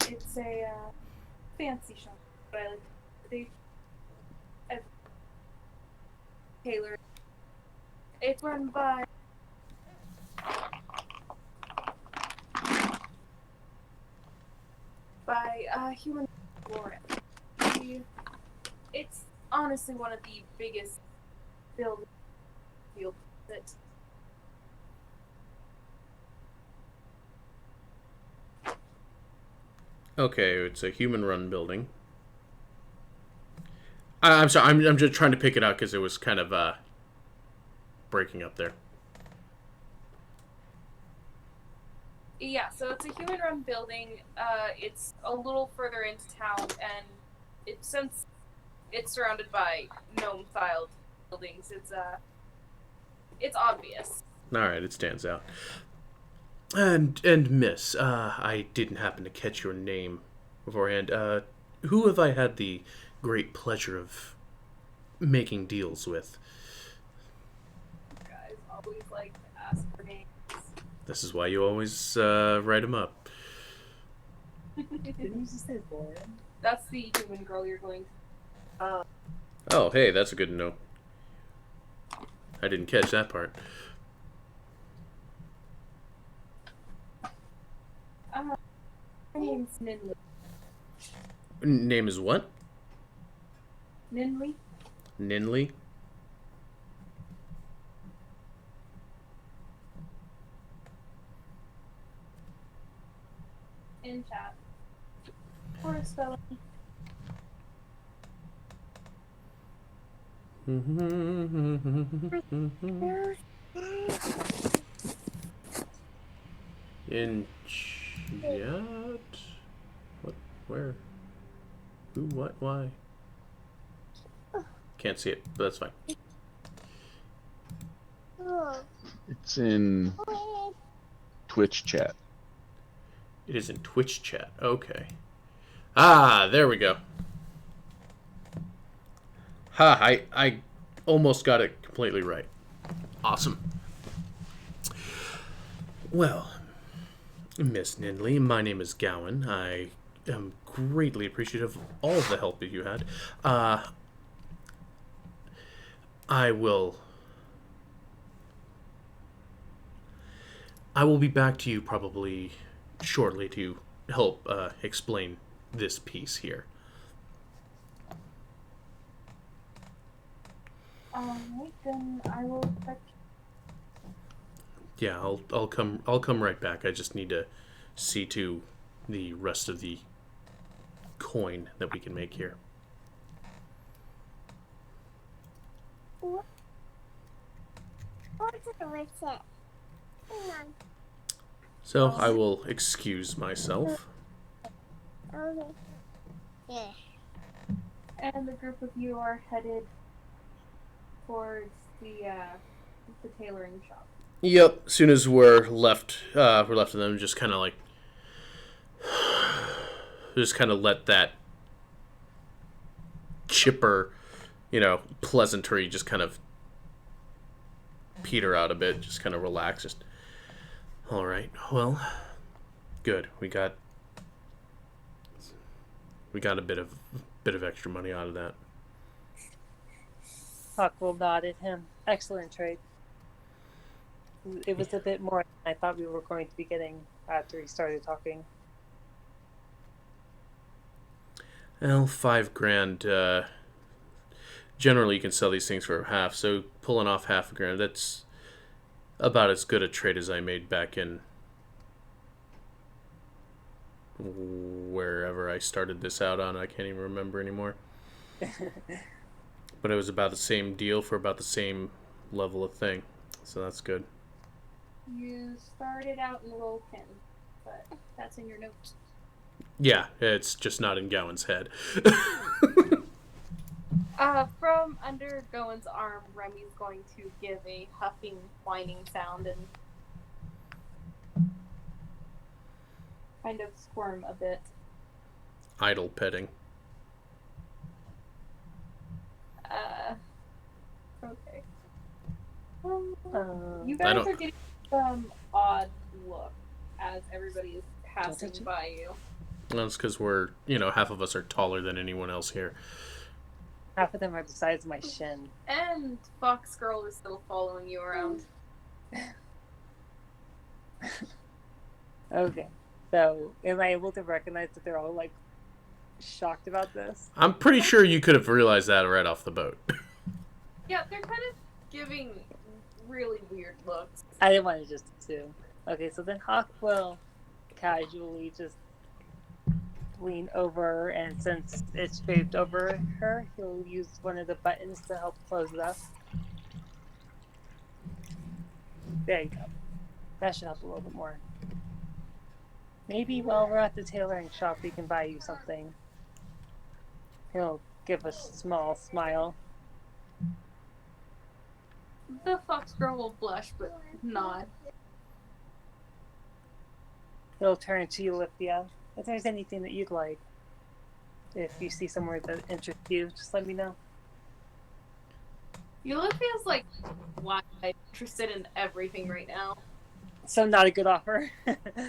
It's a fancy shop, but I like they tailor. It's run by human Lauren. It's honestly one of the biggest buildings field that Okay, it's a human-run building. I'm sorry, I'm just trying to pick it out because it was kind of breaking up there. Yeah, so it's a human-run building. It's a little further into town, and since it's surrounded by gnome-styled buildings, it's obvious. All right, it stands out. And Miss, I didn't happen to catch your name beforehand. Who have I had the great pleasure of making deals with? You guys always like to ask for names. This is why you always write them up. Didn't you just say Lauren? That's the human girl you're going to. Oh, hey, that's a good to know. I didn't catch that part. Her name's Ninley. Name is what? Ninley? Ninley? In chat. Or a spelling. In chat? What? Where? Who? What? Why? Can't see it, but that's fine. It's in Twitch chat. It is in Twitch chat. Okay. Ah, there we go. Ha, I almost got it completely right. Awesome. Well, Miss Ninley, my name is Gowan. I am greatly appreciative of all of the help that you had. I will be back to you probably shortly to help explain this piece here. Alright, then I will expect. Yeah, I'll come right back. I just need to see to the rest of the coin that we can make here. So I will excuse myself. And the group of you are headed towards the tailoring shop. Yep. As soon as we're left of them, just kind of like, just kind of let that chipper, pleasantry just kind of peter out a bit. Just kind of relax. Just, all right. Well, good. We got a bit of extra money out of that. Huck will nod at him. Excellent trade. It was a bit more than I thought we were going to be getting after he started talking. Well, $5,000. Generally, you can sell these things for half. So pulling off $500,000, that's about as good a trade as I made back in wherever I started this out on. I can't even remember anymore. But it was about the same deal for about the same level of thing. So that's good. You started out in roll 10, but that's in your notes. Yeah, it's just not in Gowan's head. From under Gowan's arm, Remy's going to give a huffing, whining sound and kind of squirm a bit. Idle petting. Okay. Um, You guys are getting some odd look as everybody is passing by you. That's because we're, half of us are taller than anyone else here. half of them are the size of my shin. And Fox Girl is still following you around. Okay. So, am I able to recognize that they're all, like, shocked about this? I'm pretty sure you could have realized that right off the boat. Yeah, they're kind of giving really weird looks. I didn't want to just assume. Okay, so then Hawk will casually just lean over, and since it's draped over her, he'll use one of the buttons to help close it up. There you go. That should help a little bit more. Maybe while we're at the tailoring shop, we can buy you something. He'll give a small smile. The Fox Girl will blush, but nod. He'll turn to Olivia. If there's anything that you'd like, if you see somewhere that interests you, just let me know. Olivia's like, why interested in everything right now? So not a good offer.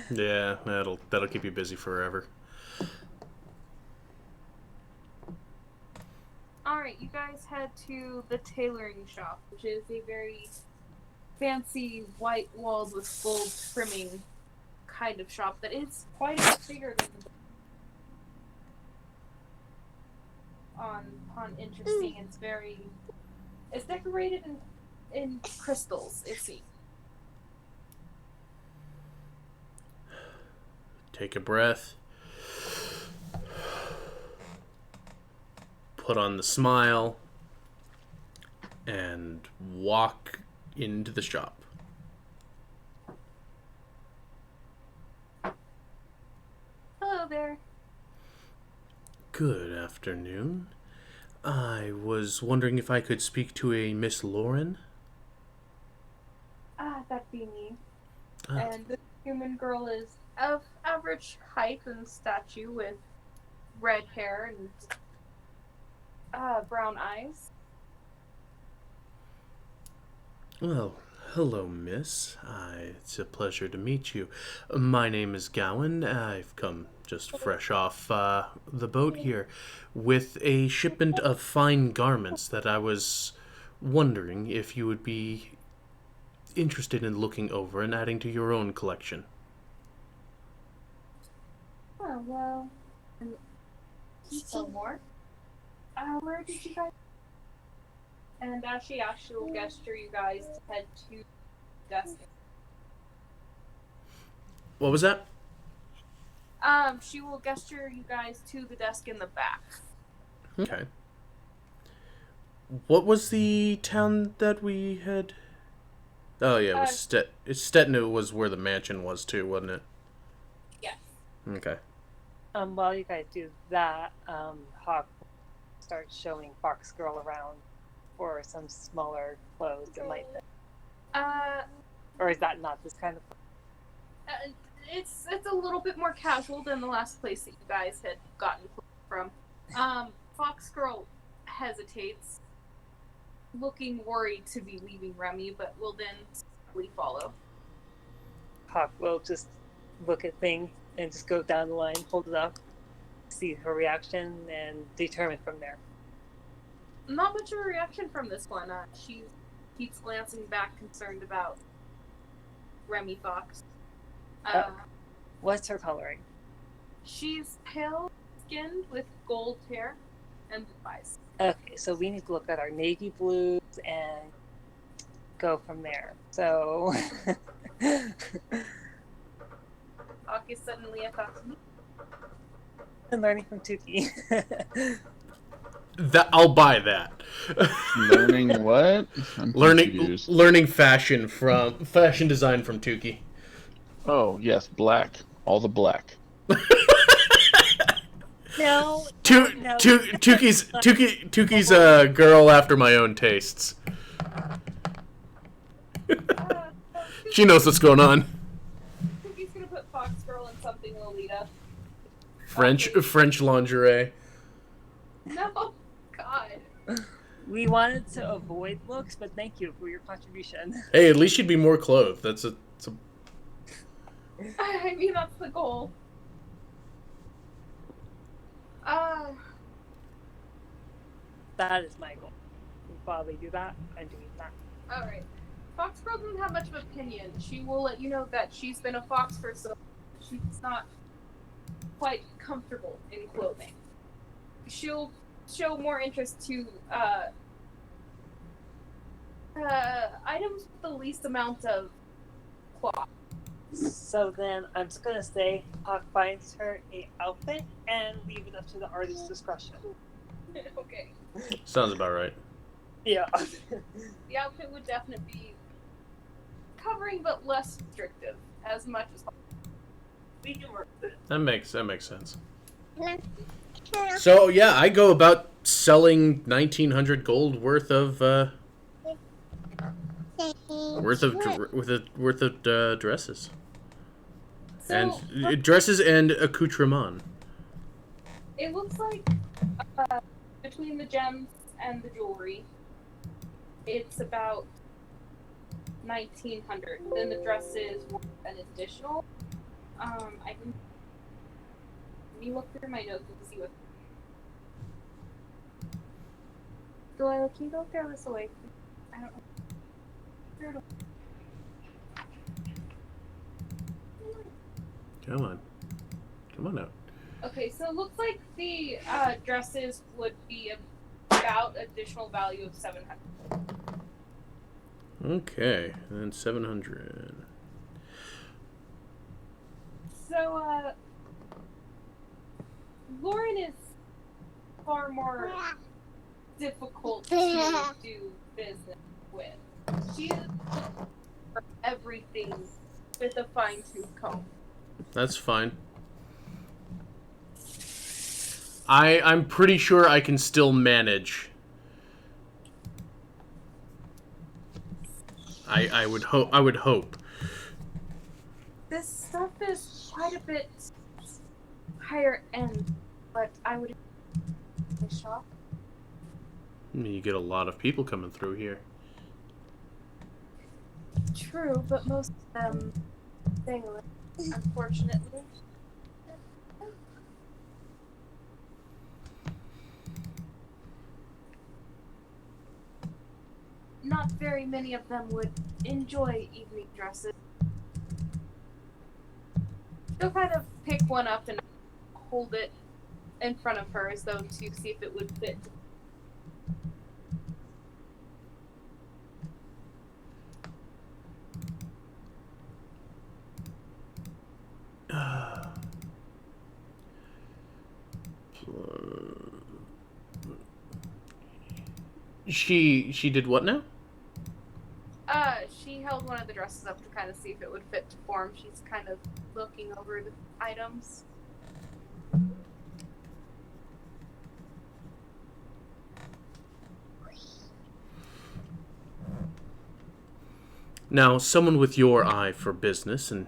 Yeah, that'll keep you busy forever. Alright, you guys head to the tailoring shop, which is a very fancy white walls with gold trimming kind of shop that is quite a bit bigger than on interesting. It's decorated in crystals, it seems. Take a breath. Put on the smile. And walk into the shop. Hello there. Good afternoon. I was wondering if I could speak to a Miss Lauren. That'd be me. Ah. And the human girl is of average height and stature with red hair and brown eyes. Well, hello, miss. It's a pleasure to meet you. My name is Gowan. I've come just fresh off the boat here with a shipment of fine garments that I was wondering if you would be interested in looking over and adding to your own collection. Oh, well, so more. Where did you guys? And she will gesture you guys to head to the desk. What was that? She will gesture you guys to the desk in the back. Okay. What was the town that we had? Oh yeah, it was Stetno was where the mansion was too, wasn't it? Yes. Okay. While you guys do that, Hawk starts showing Fox Girl around for some smaller clothes that might fit. Or is that not this kind of? It's a little bit more casual than the last place that you guys had gotten from. Fox Girl hesitates, looking worried to be leaving Remy, but will then simply follow. Hawk will just look at things and just go down the line, hold it up, see her reaction, and determine from there. Not much of a reaction from this one. She keeps glancing back, concerned about Remy Fox. What's her coloring? She's pale-skinned with gold hair and blue eyes. Okay, so we need to look at our navy blues and go from there. So, Hawk is suddenly a thought. I'm learning from Tuki. That I'll buy that. Learning what? I'm confused. Learning fashion design from Tuki. Oh yes, black. All the black. No. Tuki's a girl after my own tastes. She knows what's going on. Tuki's gonna put Fox Girl in something Lolita. French lingerie. No, God. We wanted to avoid looks, but thank you for your contribution. Hey, at least she'd be more clothed. It's a... I mean, that's the goal. That is my goal. While we do that, I'm doing that. Alright. Fox Girl doesn't have much of an opinion. She will let you know that she's been a fox for so long. She's not quite comfortable in clothing. She'll show more interest to items with the least amount of cloth. So then I'm just gonna say Hawk finds her a outfit and leave it up to the artist's discretion. Okay. Sounds about right. Yeah. The outfit would definitely be covering but less restrictive, as much as possible. We can work with it. That makes sense. So yeah, I go about selling 1,900 gold worth of dresses. So, And dresses and accoutrement. it looks like between the gems and the jewelry, it's about 1,900. Then the dresses were an additional. I can. Let me look through my notes and see what. Delilah, can you go throw this away? I don't know. Throw it away. Come on out. Okay, so it looks like the dresses would be about additional value of 700. Okay, and 700. So, Lauren is far more difficult to do business with. She is for everything with a fine-tooth comb. That's fine. I'm pretty sure I can still manage. I would hope. This stuff is quite a bit higher end, but I would shop. I mean, you get a lot of people coming through here. True, but most of them single, unfortunately. not very many of them would enjoy evening dresses. She'll kind of pick one up and hold it in front of her as though to see if it would fit. She did what now? She held one of the dresses up to kind of see if it would fit to form. She's kind of looking over the items. Now, someone with your eye for business and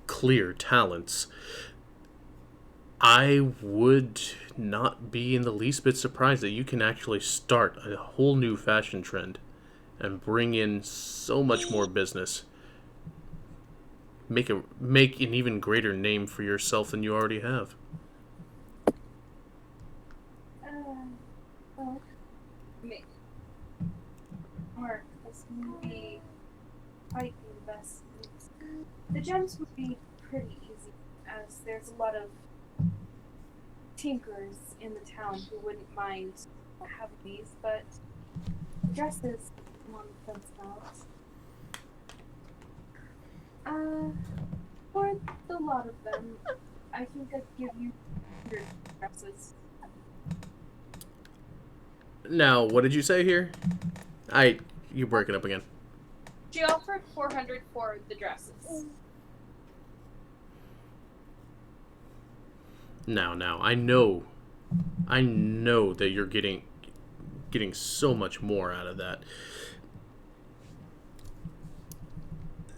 clear talents, I would not be in the least bit surprised that you can actually start a whole new fashion trend and bring in so much more business. Make an even greater name for yourself than you already have. Well, or this movie quite the investment. The gems would be pretty easy, as there's a lot of tinkers in the town who wouldn't mind having these, but dresses on the fence about. For the lot of them, I think I'd give you 100 dresses. Now, what did you say here? You break it up again. She offered 400 for the dresses. Now, I know that you're getting so much more out of that.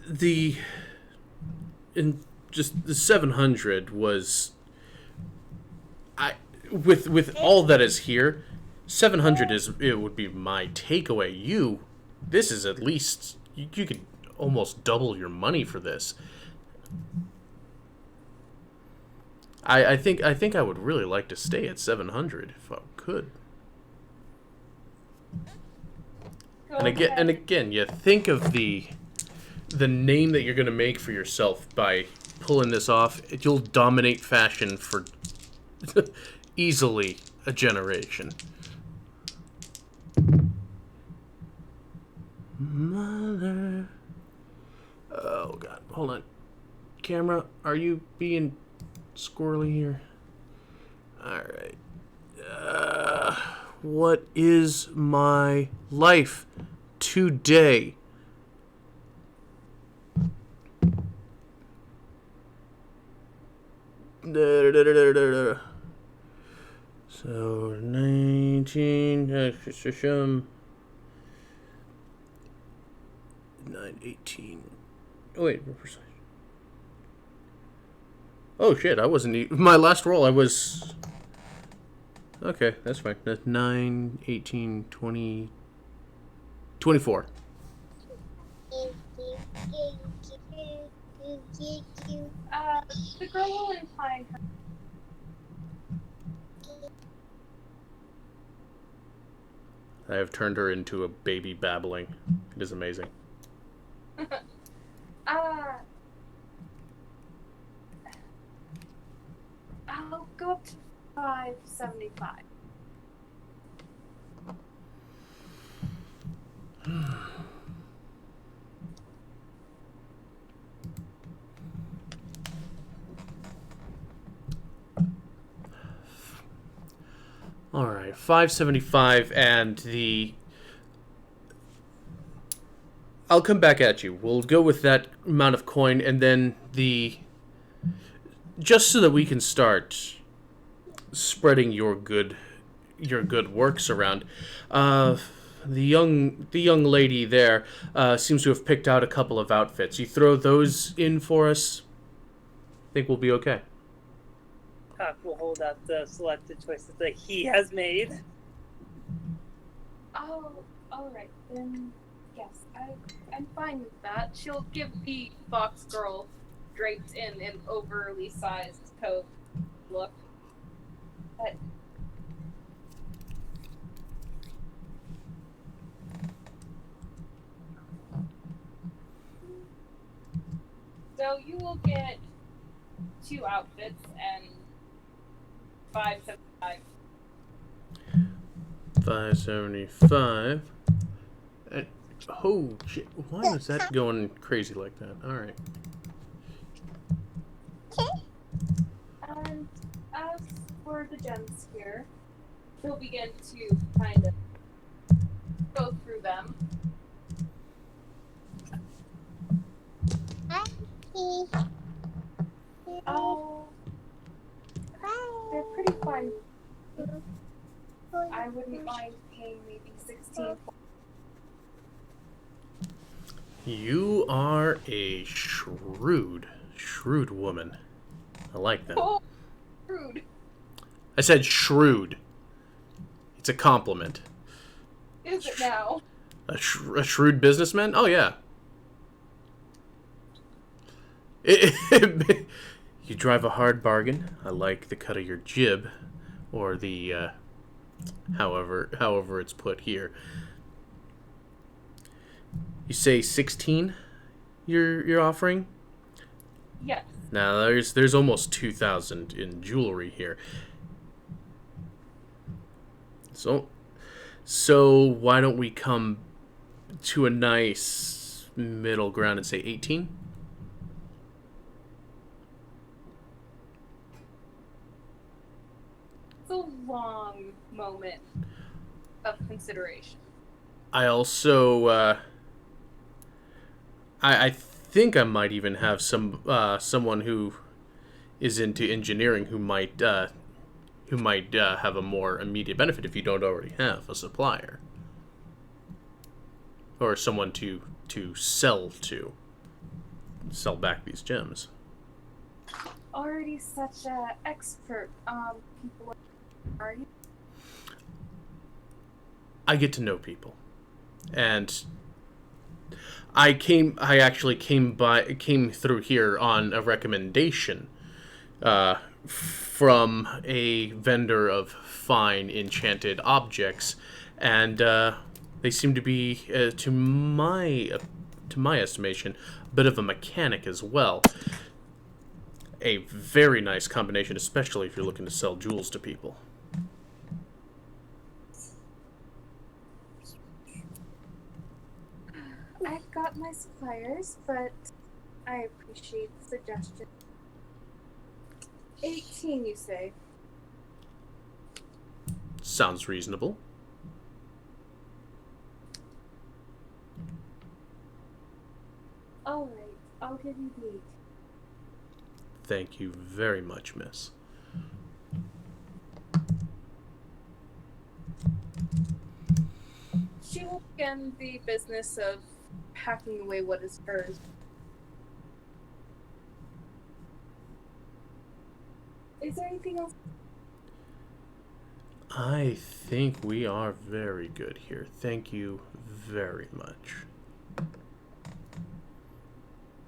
The 700 was, with all that is here, 700 it would be my takeaway. This is at least you could almost double your money for this. I think I would really like to stay at 700 if I could. And again, you think of the name that you're going to make for yourself by pulling this off. You'll dominate fashion for easily a generation. Mother. Oh God, hold on. Camera, are you being squirrely here? Alright. What is my life today? So 19 918. Oh wait, we're precise. Oh shit, I wasn't my last roll I was. Okay, that's fine. That's 9, 18, 20, 24. The girl will incline her. I have turned her into a baby babbling. It is amazing. I'll go up to 575. All right, 575, and I'll come back at you. We'll go with that amount of coin, and then just so that we can start spreading your good works around. The young lady there seems to have picked out a couple of outfits. You throw those in for us. I think we'll be okay. Puck will hold out the selected choices that he has made. Oh, alright, then yes, I'm fine with that. She'll give the fox girl draped in an overly sized coat look. But So you will get 2 outfits and 575. 575. And, oh, shit. Why was that going crazy like that? Alright. And as for the gems here, he'll begin to kind of go through them. Oh, they're pretty fine. I wouldn't mind paying maybe 16. You are a shrewd woman. I like that. Oh, rude. I said shrewd. It's a compliment. Is it now? A shrewd businessman? Oh, yeah. You drive a hard bargain. I like the cut of your jib, or the however it's put here. You say 16. You're offering. Yes. Now there's almost 2,000 in jewelry here. So why don't we come to a nice middle ground and say 18? It's a long moment of consideration. I also I think I might even have someone who is into engineering who might have a more immediate benefit if you don't already have a supplier or someone to sell back these gems. Already such a expert. People are you? I get to know people, and I actually came through here on a recommendation from a vendor of fine enchanted objects, and they seem to be, to my estimation, a bit of a mechanic as well. A very nice combination, especially if you're looking to sell jewels to people. I've got my suppliers, but I appreciate the suggestion. 18, you say? Sounds reasonable. Alright, I'll give you the 8. Thank you very much, miss. She will begin the business of packing away what is hers. Is there anything else? I think we are very good here. Thank you very much.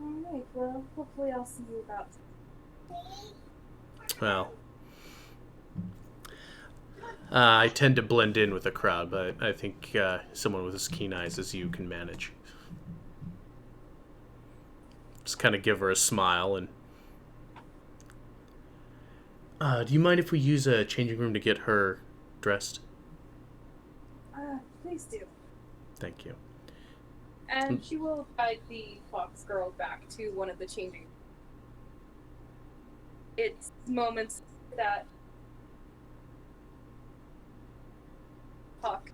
Alright, well, hopefully I'll see you about. Well, I tend to blend in with the crowd, but I think someone with as keen eyes as you can manage. Just kind of give her a smile and... do you mind if we use a changing room to get her dressed? Please do. Thank you. And she will guide the fox girl back to one of the changing. It's moments that talk.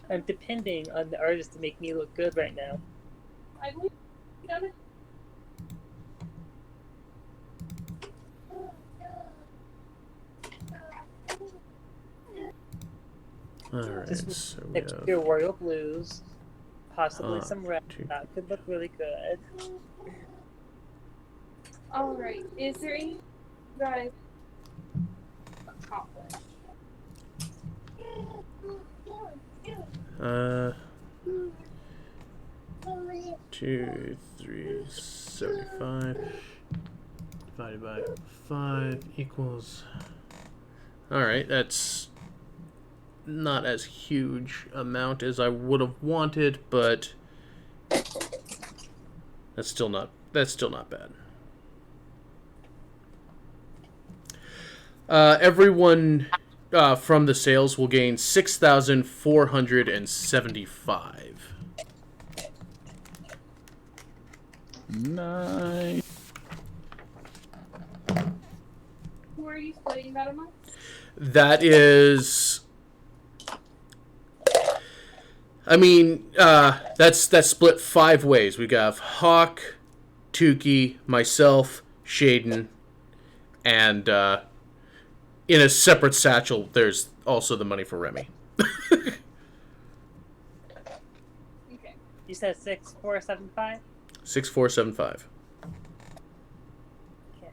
I'm depending on the artist to make me look good right now. I believe you done it. Alright, Just so we next have... to royal blues, possibly some red. 2. That could look really good. Alright, is there any guys accomplished? 2, 3, 75 divided by 5 equals... Alright, that's not as huge amount as I would have wanted, but that's still not bad. Everyone from the sales will gain 6,475. Nice. Who are you splitting that amongst? That is, I mean, that's split 5 ways. We got Hawk, Tukey, myself, Shaden, and in a separate satchel, there's also the money for Remy. Okay. You said 6,475? 6,475. Okay.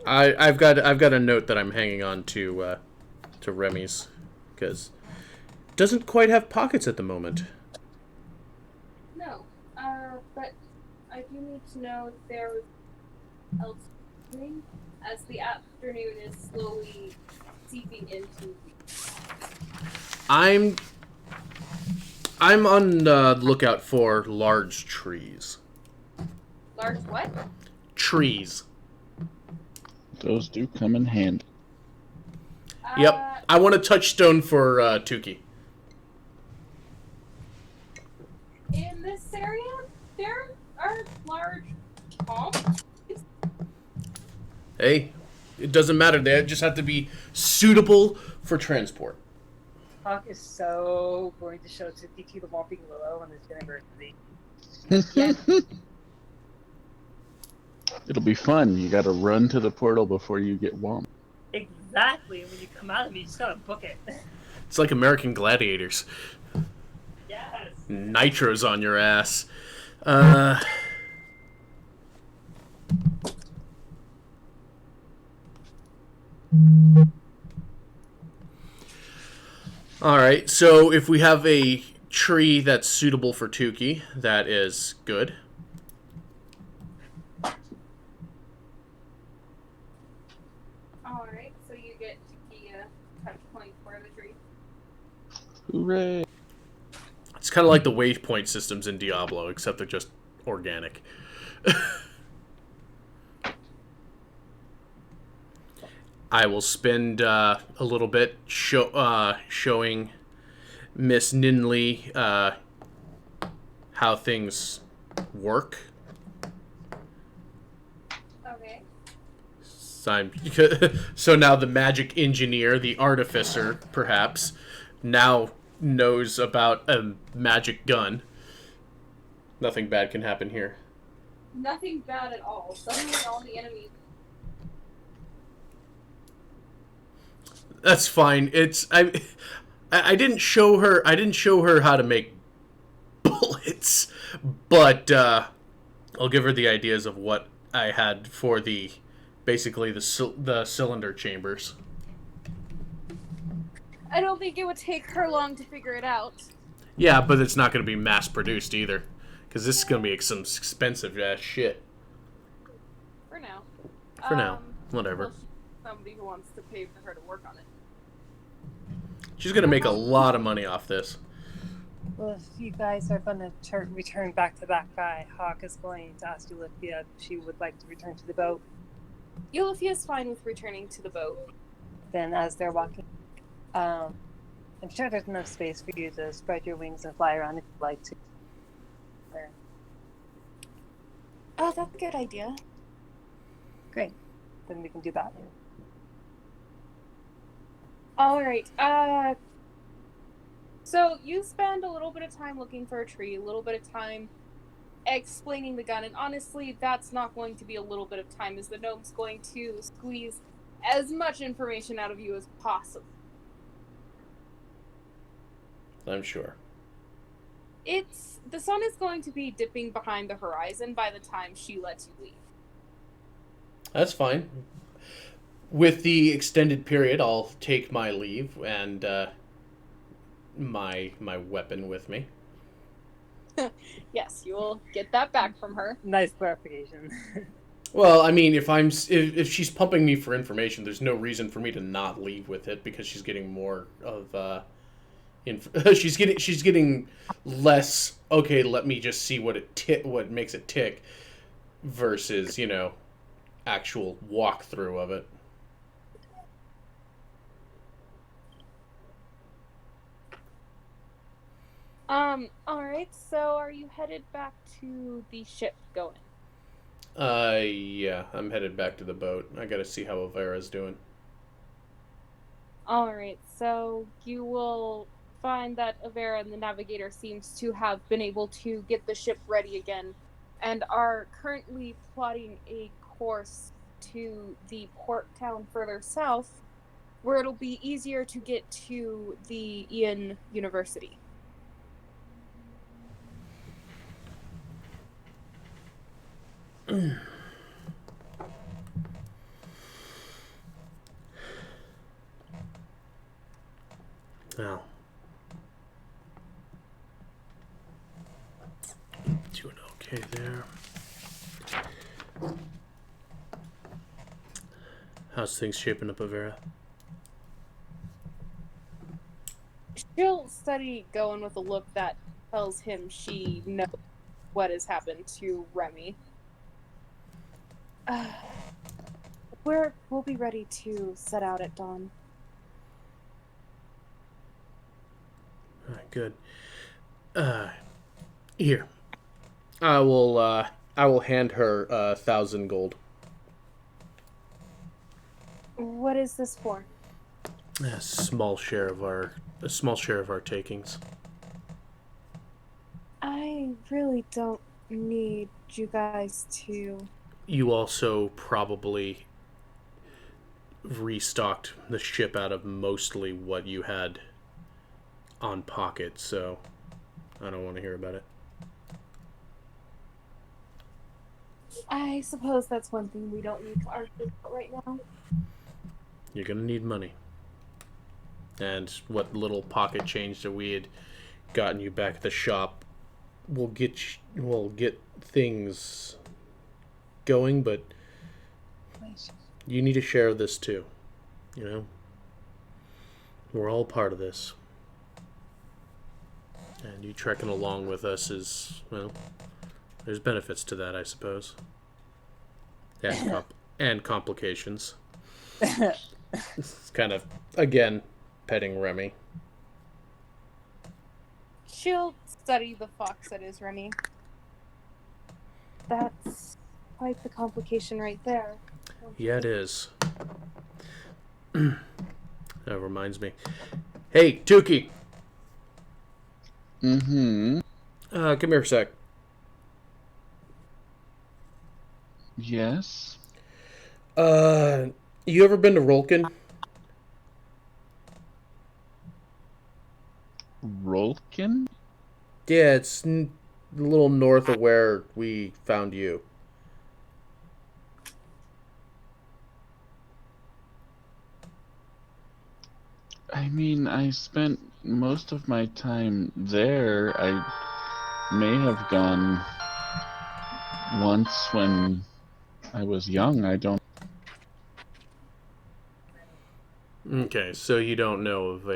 I've got a note that I'm hanging on to Remy's because it doesn't quite have pockets at the moment. No. But I do need to know if there was else happening as the afternoon is slowly seeping into. I'm on the lookout for large trees. Large what? Trees. Those do come in handy. Yep. I want a touchstone for Tukey. In this area, there are large palms. Hey, it doesn't matter. They just have to be suitable for transport. Hawk is so going to show Tuki the Whomping Willow on his university. It'll be fun. You gotta run to the portal before you get whomped. Exactly. When you come out of it, you just gotta book it. It's like American Gladiators. Yes. Nitro's on your ass. Alright, so if we have a tree that's suitable for Tukey, that is good. Alright, so you get Tuki a touch point for the tree. Hooray! It's kind of like the waypoint systems in Diablo, except they're just organic. I will spend a little bit showing Miss Ninley how things work. Okay. So now the magic engineer, the artificer, perhaps, now knows about a magic gun. Nothing bad can happen here. Nothing bad at all. Suddenly all the enemies. That's fine. I didn't show her how to make bullets, but I'll give her the ideas of what I had for basically the cylinder chambers. I don't think it would take her long to figure it out. Yeah, but it's not going to be mass produced either, because this is going to be some expensive ass shit. For now. For now, whatever. Well, somebody who wants to pay for her to work on it. She's going to make a lot of money off this. Well, if you guys are going to return back to that guy, Hawk is going to ask Ulithia if she would like to return to the boat. Ulithia is fine with returning to the boat. Then as they're walking, I'm sure there's enough space for you to spread your wings and fly around if you'd like to. Oh, that's a good idea. Great. Then we can do that. Alright, so you spend a little bit of time looking for a tree, a little bit of time explaining the gun, and honestly, that's not going to be a little bit of time, as the gnome's going to squeeze as much information out of you as possible. I'm sure. The sun is going to be dipping behind the horizon by the time she lets you leave. That's fine. With the extended period, I'll take my leave and my weapon with me. Yes, you will get that back from her. Nice clarification. Well, I mean, if she's pumping me for information, there's no reason for me to not leave with it because she's getting more of she's getting less. Okay, let me just see what makes it tick versus actual walkthrough of it. All right. So, are you headed back to the ship going? Yeah, I'm headed back to the boat. I gotta see how Avera's doing. All right. So, you will find that Avera and the navigator seems to have been able to get the ship ready again and are currently plotting a course to the port town further south where it'll be easier to get to the Ian University. Now, doing okay there. How's things shaping up, Avera? She'll study going with a look that tells him she knows what has happened to Remy. We'll be ready to set out at dawn. All right, good. Here, I will hand her 1,000 gold. What is this for? A small share of our takings. I really don't need you guys to. You also probably restocked the ship out of mostly what you had on pocket, so I don't want to hear about it. I suppose that's one thing we don't need to argue about right now. You're gonna need money. And what little pocket change that we had gotten you back at the shop will get things going, but you need a share of this too. We're all part of this. And you trekking along with us is, well, there's benefits to that, I suppose. And complications. It's kind of, again, petting Remy. She'll study the fox that is Remy. That's quite the complication right there. Yeah, it is. That reminds me. Hey, Tukey! Mm-hmm. Come here a sec. Yes. You ever been to Rolkin? Rolkin? Yeah, it's a little north of where we found you. I mean, I spent most of my time there. I may have gone once when I was young. I don't. Okay, so you don't know of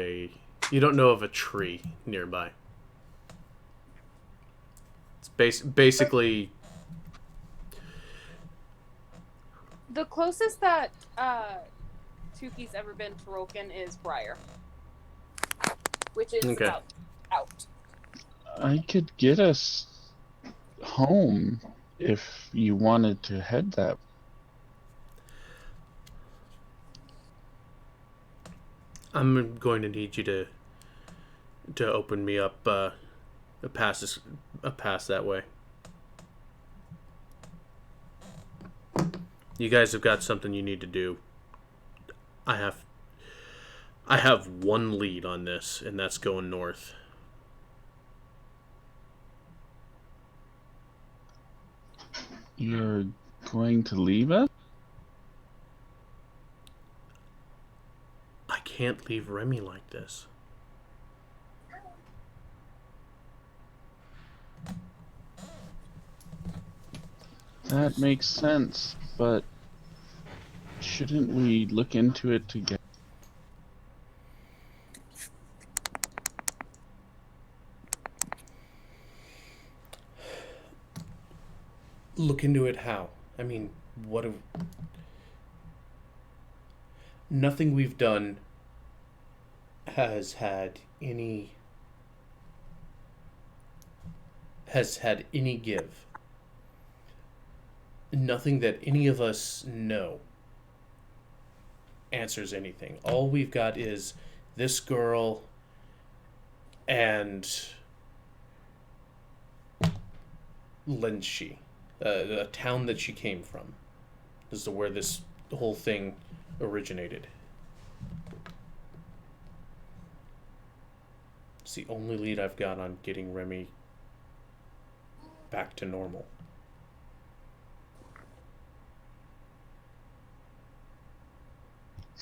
a tree nearby. It's basically. The closest that Tukey's ever been to Rolkin is Briar, which is Okay. about out. I could get us home if you wanted to head that. I'm going to need you to open me up a pass that way. You guys have got something you need to do. I have one lead on this, and that's going north. You're going to leave us? I can't leave Remy like this. That makes sense, but shouldn't we look into it together? Look into it how? I mean, what have... Nothing we've done has had any... has had any give. Nothing that any of us know answers anything. All we've got is this girl and Lenshi, a town that she came from. This is where this whole thing originated. It's the only lead I've got on getting Remy back to normal.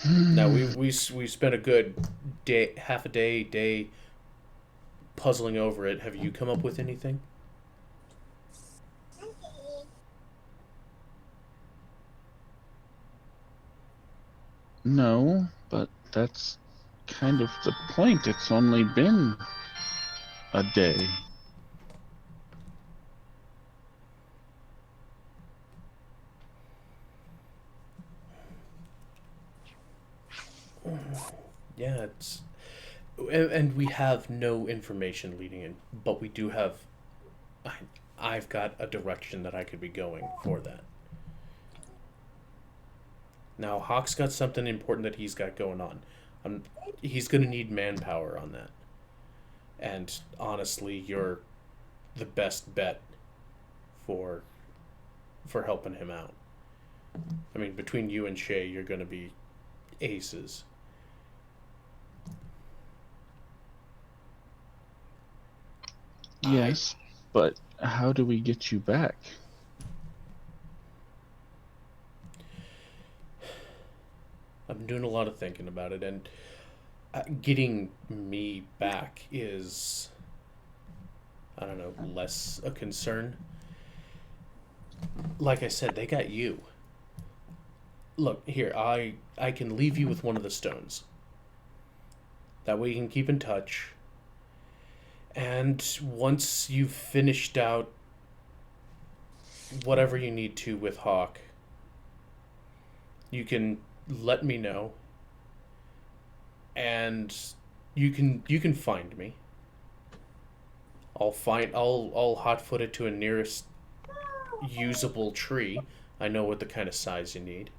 Now we spent a good day, half a day puzzling over it. Have you come up with anything? No, but that's kind of the point. It's only been a day. Yeah, it's and we have no information leading in, but we do have. I've got a direction that I could be going for that. Now Hawk's got something important that he's got going on. He's gonna need manpower on that. And honestly, you're the best bet for helping him out. I mean, between you and Shay, you're gonna be aces. Yes, but how do we get you back? I've been doing a lot of thinking about it, and getting me back is, I don't know, less a concern. Like I said, they got you. Look, here, I can leave you with one of the stones. That way you can keep in touch. And once you've finished out whatever you need to with Hawk, you can let me know, and you can find me. I'll hotfoot it to a nearest usable tree. I know what the kind of size you need,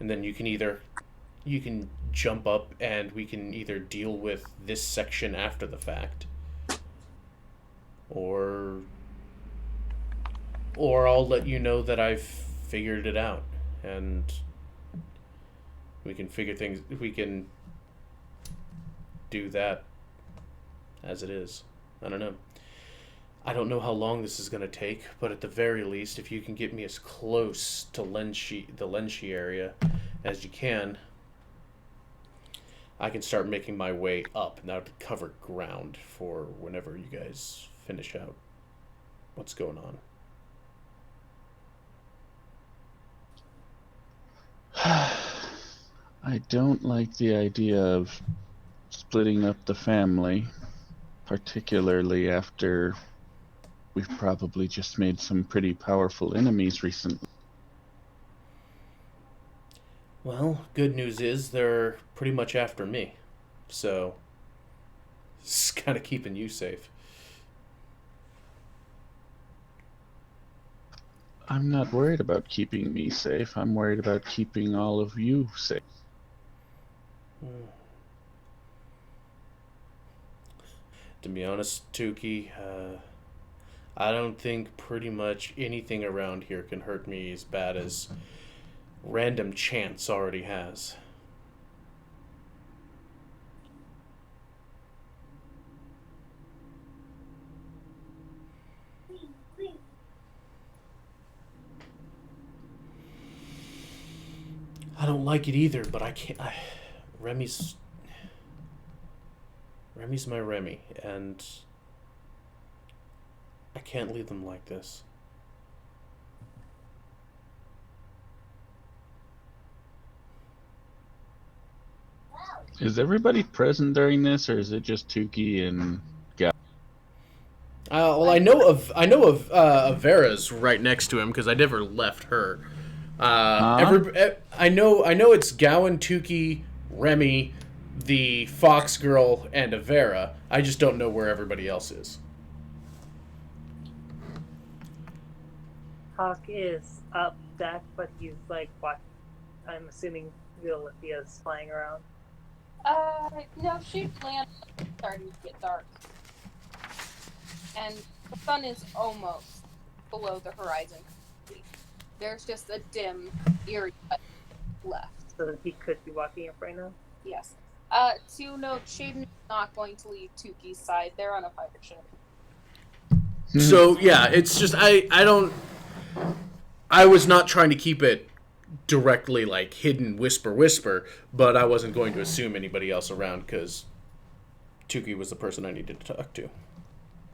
and then you can jump up and we can either deal with this section after the fact, or I'll let you know that I've figured it out, and we can figure things. We can do that as it is. I don't know. I don't know how long this is going to take, but at the very least, if you can get me as close to the Lenshi area as you can, I can start making my way up now to cover ground for whenever you guys finish out what's going on. I don't like the idea of splitting up the family, particularly after we've probably just made some pretty powerful enemies recently. Well, good news is they're pretty much after me, so it's kind of keeping you safe. I'm not worried about keeping me safe. I'm worried about keeping all of you safe. To be honest, Tuki, I don't think pretty much anything around here can hurt me as bad as random chance already has. I don't like it either, but I can't. Remy's my Remy, and I can't leave them like this. Is everybody present during this, or is it just Tukey and Gal? Well, I know of Vera's right next to him because I never left her. Huh? I know it's Gowan, Tukey, Remy, the Fox girl, and Avera. I just don't know where everybody else is. Hawk is up deck, but he's like watching. I'm assuming Violethia's flying around. No, she landed. Starting to get dark, and the sun is almost below the horizon. There's just a dim, eerie light left. So that he could be walking up right now. Yes. To note, Shaden is not going to leave Tukey's side. They're on a fire ship. So yeah, it's just I was not trying to keep it directly like hidden whisper, but I wasn't going to assume anybody else around because Tukey was the person I needed to talk to.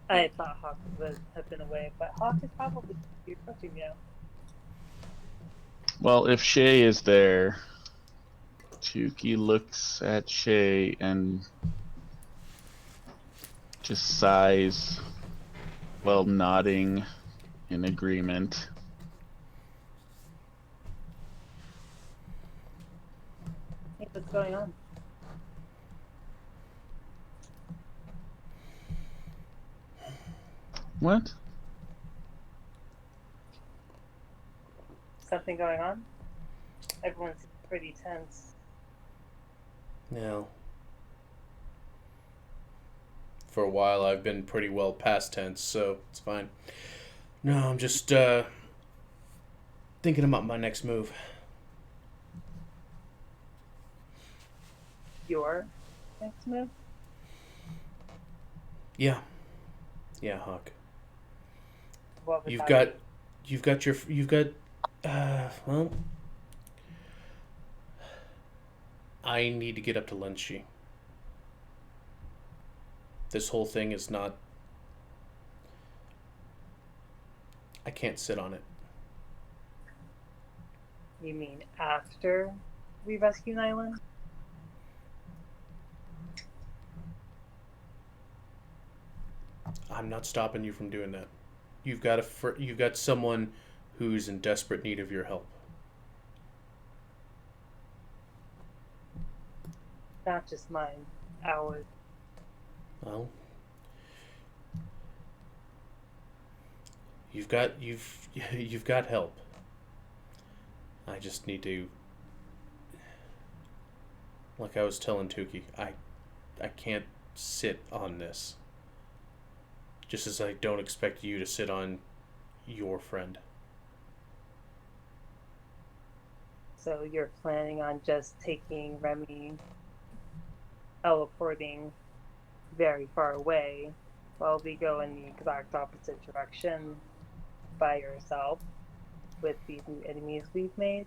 I thought Hawk would have been away, but Hawk is probably approaching now. Well, if Shay is there, Tukey looks at Shay and just sighs while nodding in agreement. Hey, what's going on? What? Something going on? Everyone's pretty tense. No. For a while, I've been pretty well past tense, so it's fine. No, I'm just thinking about my next move. Your next move? Yeah, Hawk. What would You've that got. Well, I need to get up to Lenshi. This whole thing is not. I can't sit on it. be? You mean after we rescue Nyland? I'm not stopping you from doing that. You've got someone who's in desperate need of your help. Not just mine, ours. Well, you've got help. I just need to. Like I was telling Tukey, I can't sit on this. Just as I don't expect you to sit on your friend. So you're planning on just taking Remy, teleporting very far away, while we go in the exact opposite direction by yourself with these new enemies we've made?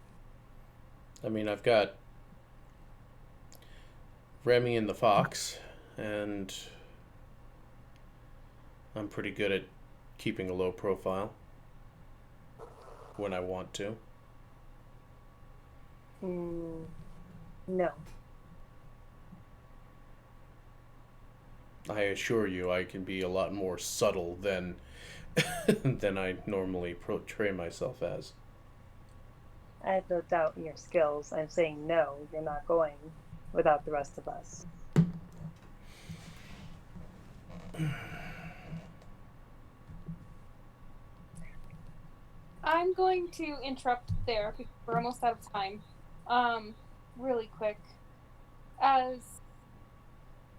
I mean, I've got Remy and the Fox, and I'm pretty good at keeping a low profile when I want to. No. I assure you, I can be a lot more subtle than than I normally portray myself as. I have no doubt in your skills. I'm saying no, you're not going without the rest of us. I'm going to interrupt there because we're almost out of time. Really quick. As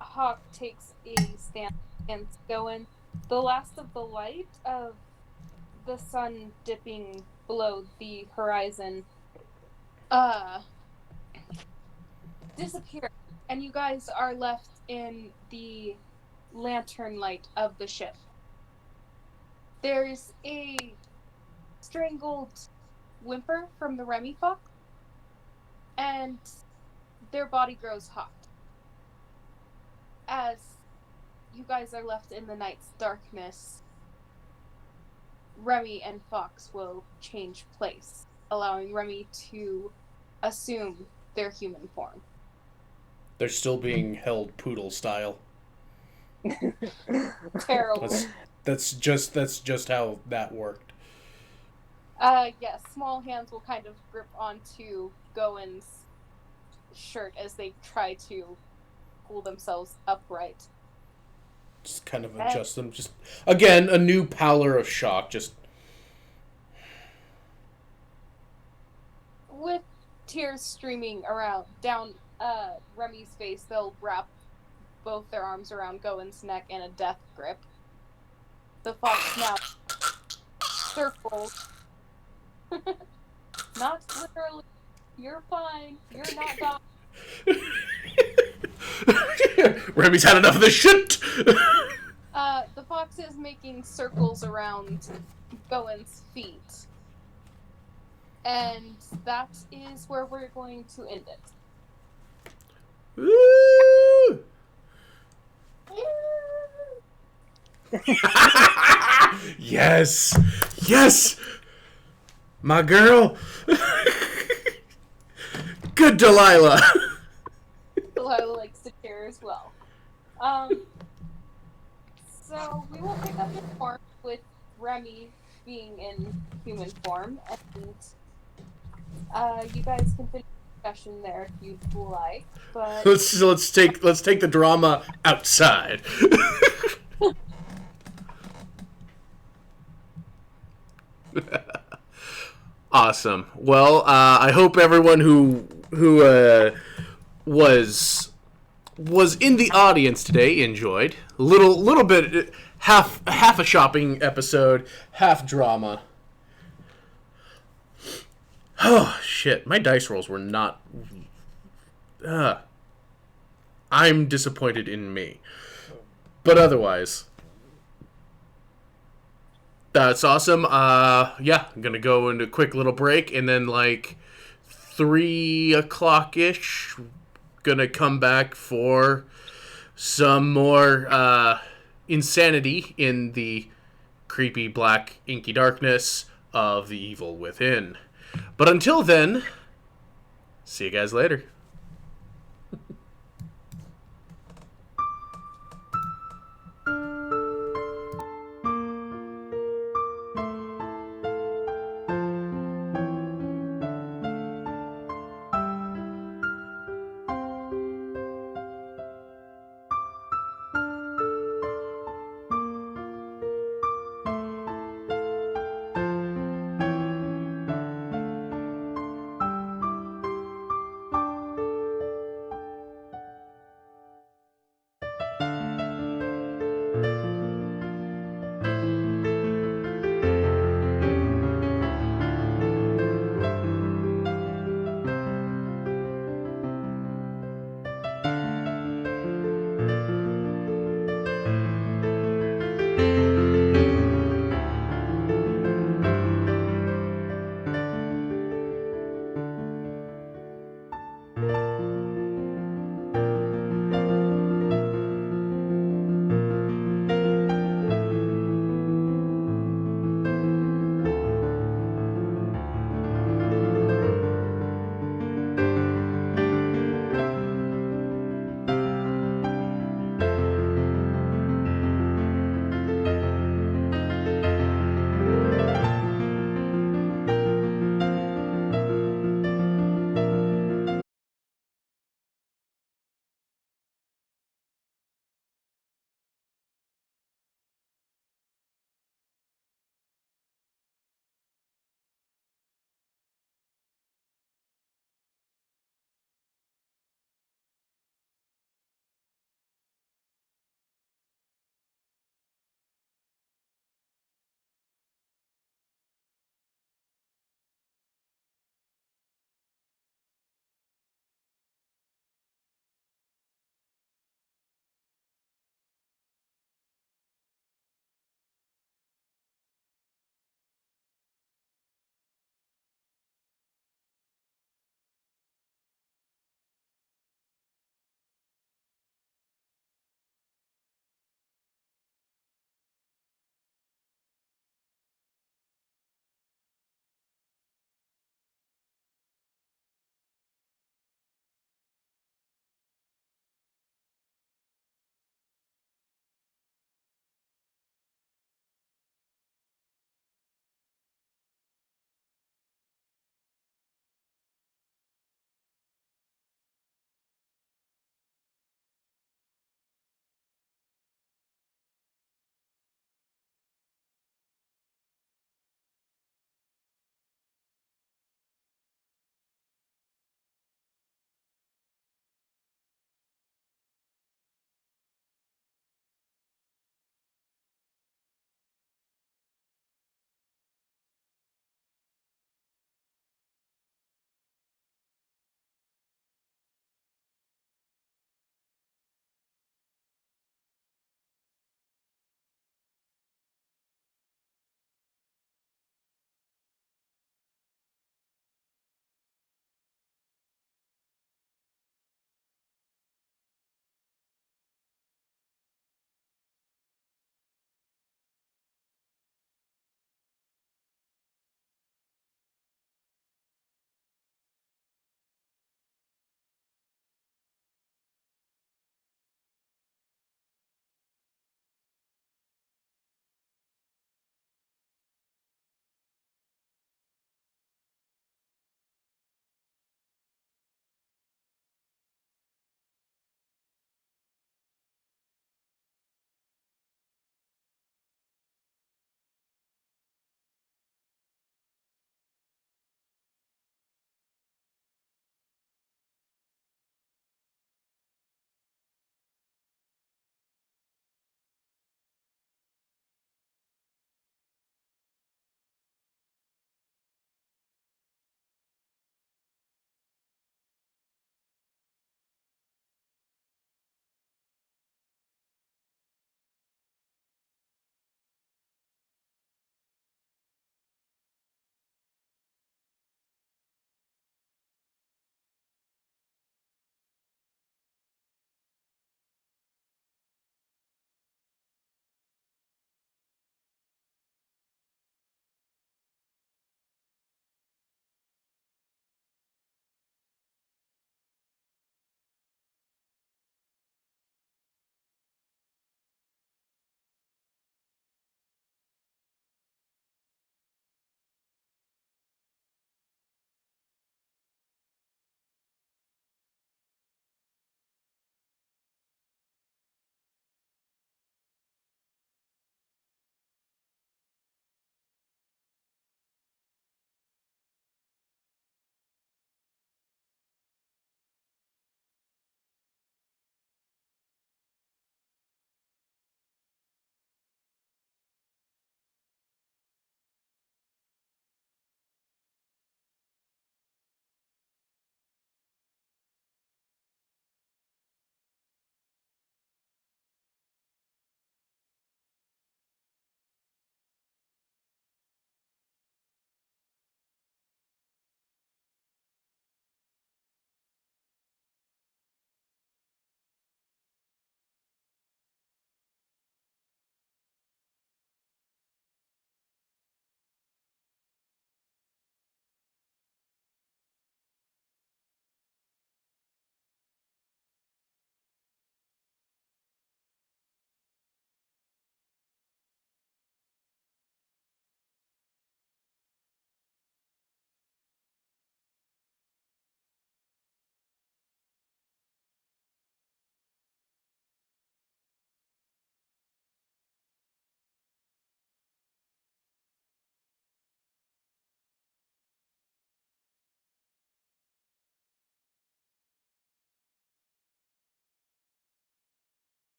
Hawk takes a stand and going, the last of the light of the sun dipping below the horizon disappears, and you guys are left in the lantern light of the ship. There's a strangled whimper from the Remy Fox, and their body grows hot. As you guys are left in the night's darkness, Remy and Fox will change place, allowing Remy to assume their human form. They're still being held poodle style. Terrible. That's just how that worked. Yes, small hands will kind of grip onto Goen's shirt as they try to pull themselves upright. Just kind of adjust them. Just again, a new pallor of shock. Just with tears streaming down Remy's face, they'll wrap both their arms around Goen's neck in a death grip. The fox now circles. Not literally. You're fine. You're not dying. Remy's had enough of this shit. The fox is making circles around Goen's feet. And that is where we're going to end it. Woo! Yes! Yes! My girl! Good Delilah! Delilah likes to cheer as well. So we will pick up the form with Remy being in human form, and you guys can finish the discussion there if you'd like. But Let's take the drama outside. Awesome. Well, I hope everyone who was in the audience today enjoyed. Little bit, half a shopping episode, half drama. Oh shit! My dice rolls were not. I'm disappointed in me, but otherwise. That's awesome. Yeah, I'm gonna go into a quick little break, and then 3:00-ish, gonna come back for some more insanity in the creepy black inky darkness of the evil within. But until then, see you guys later.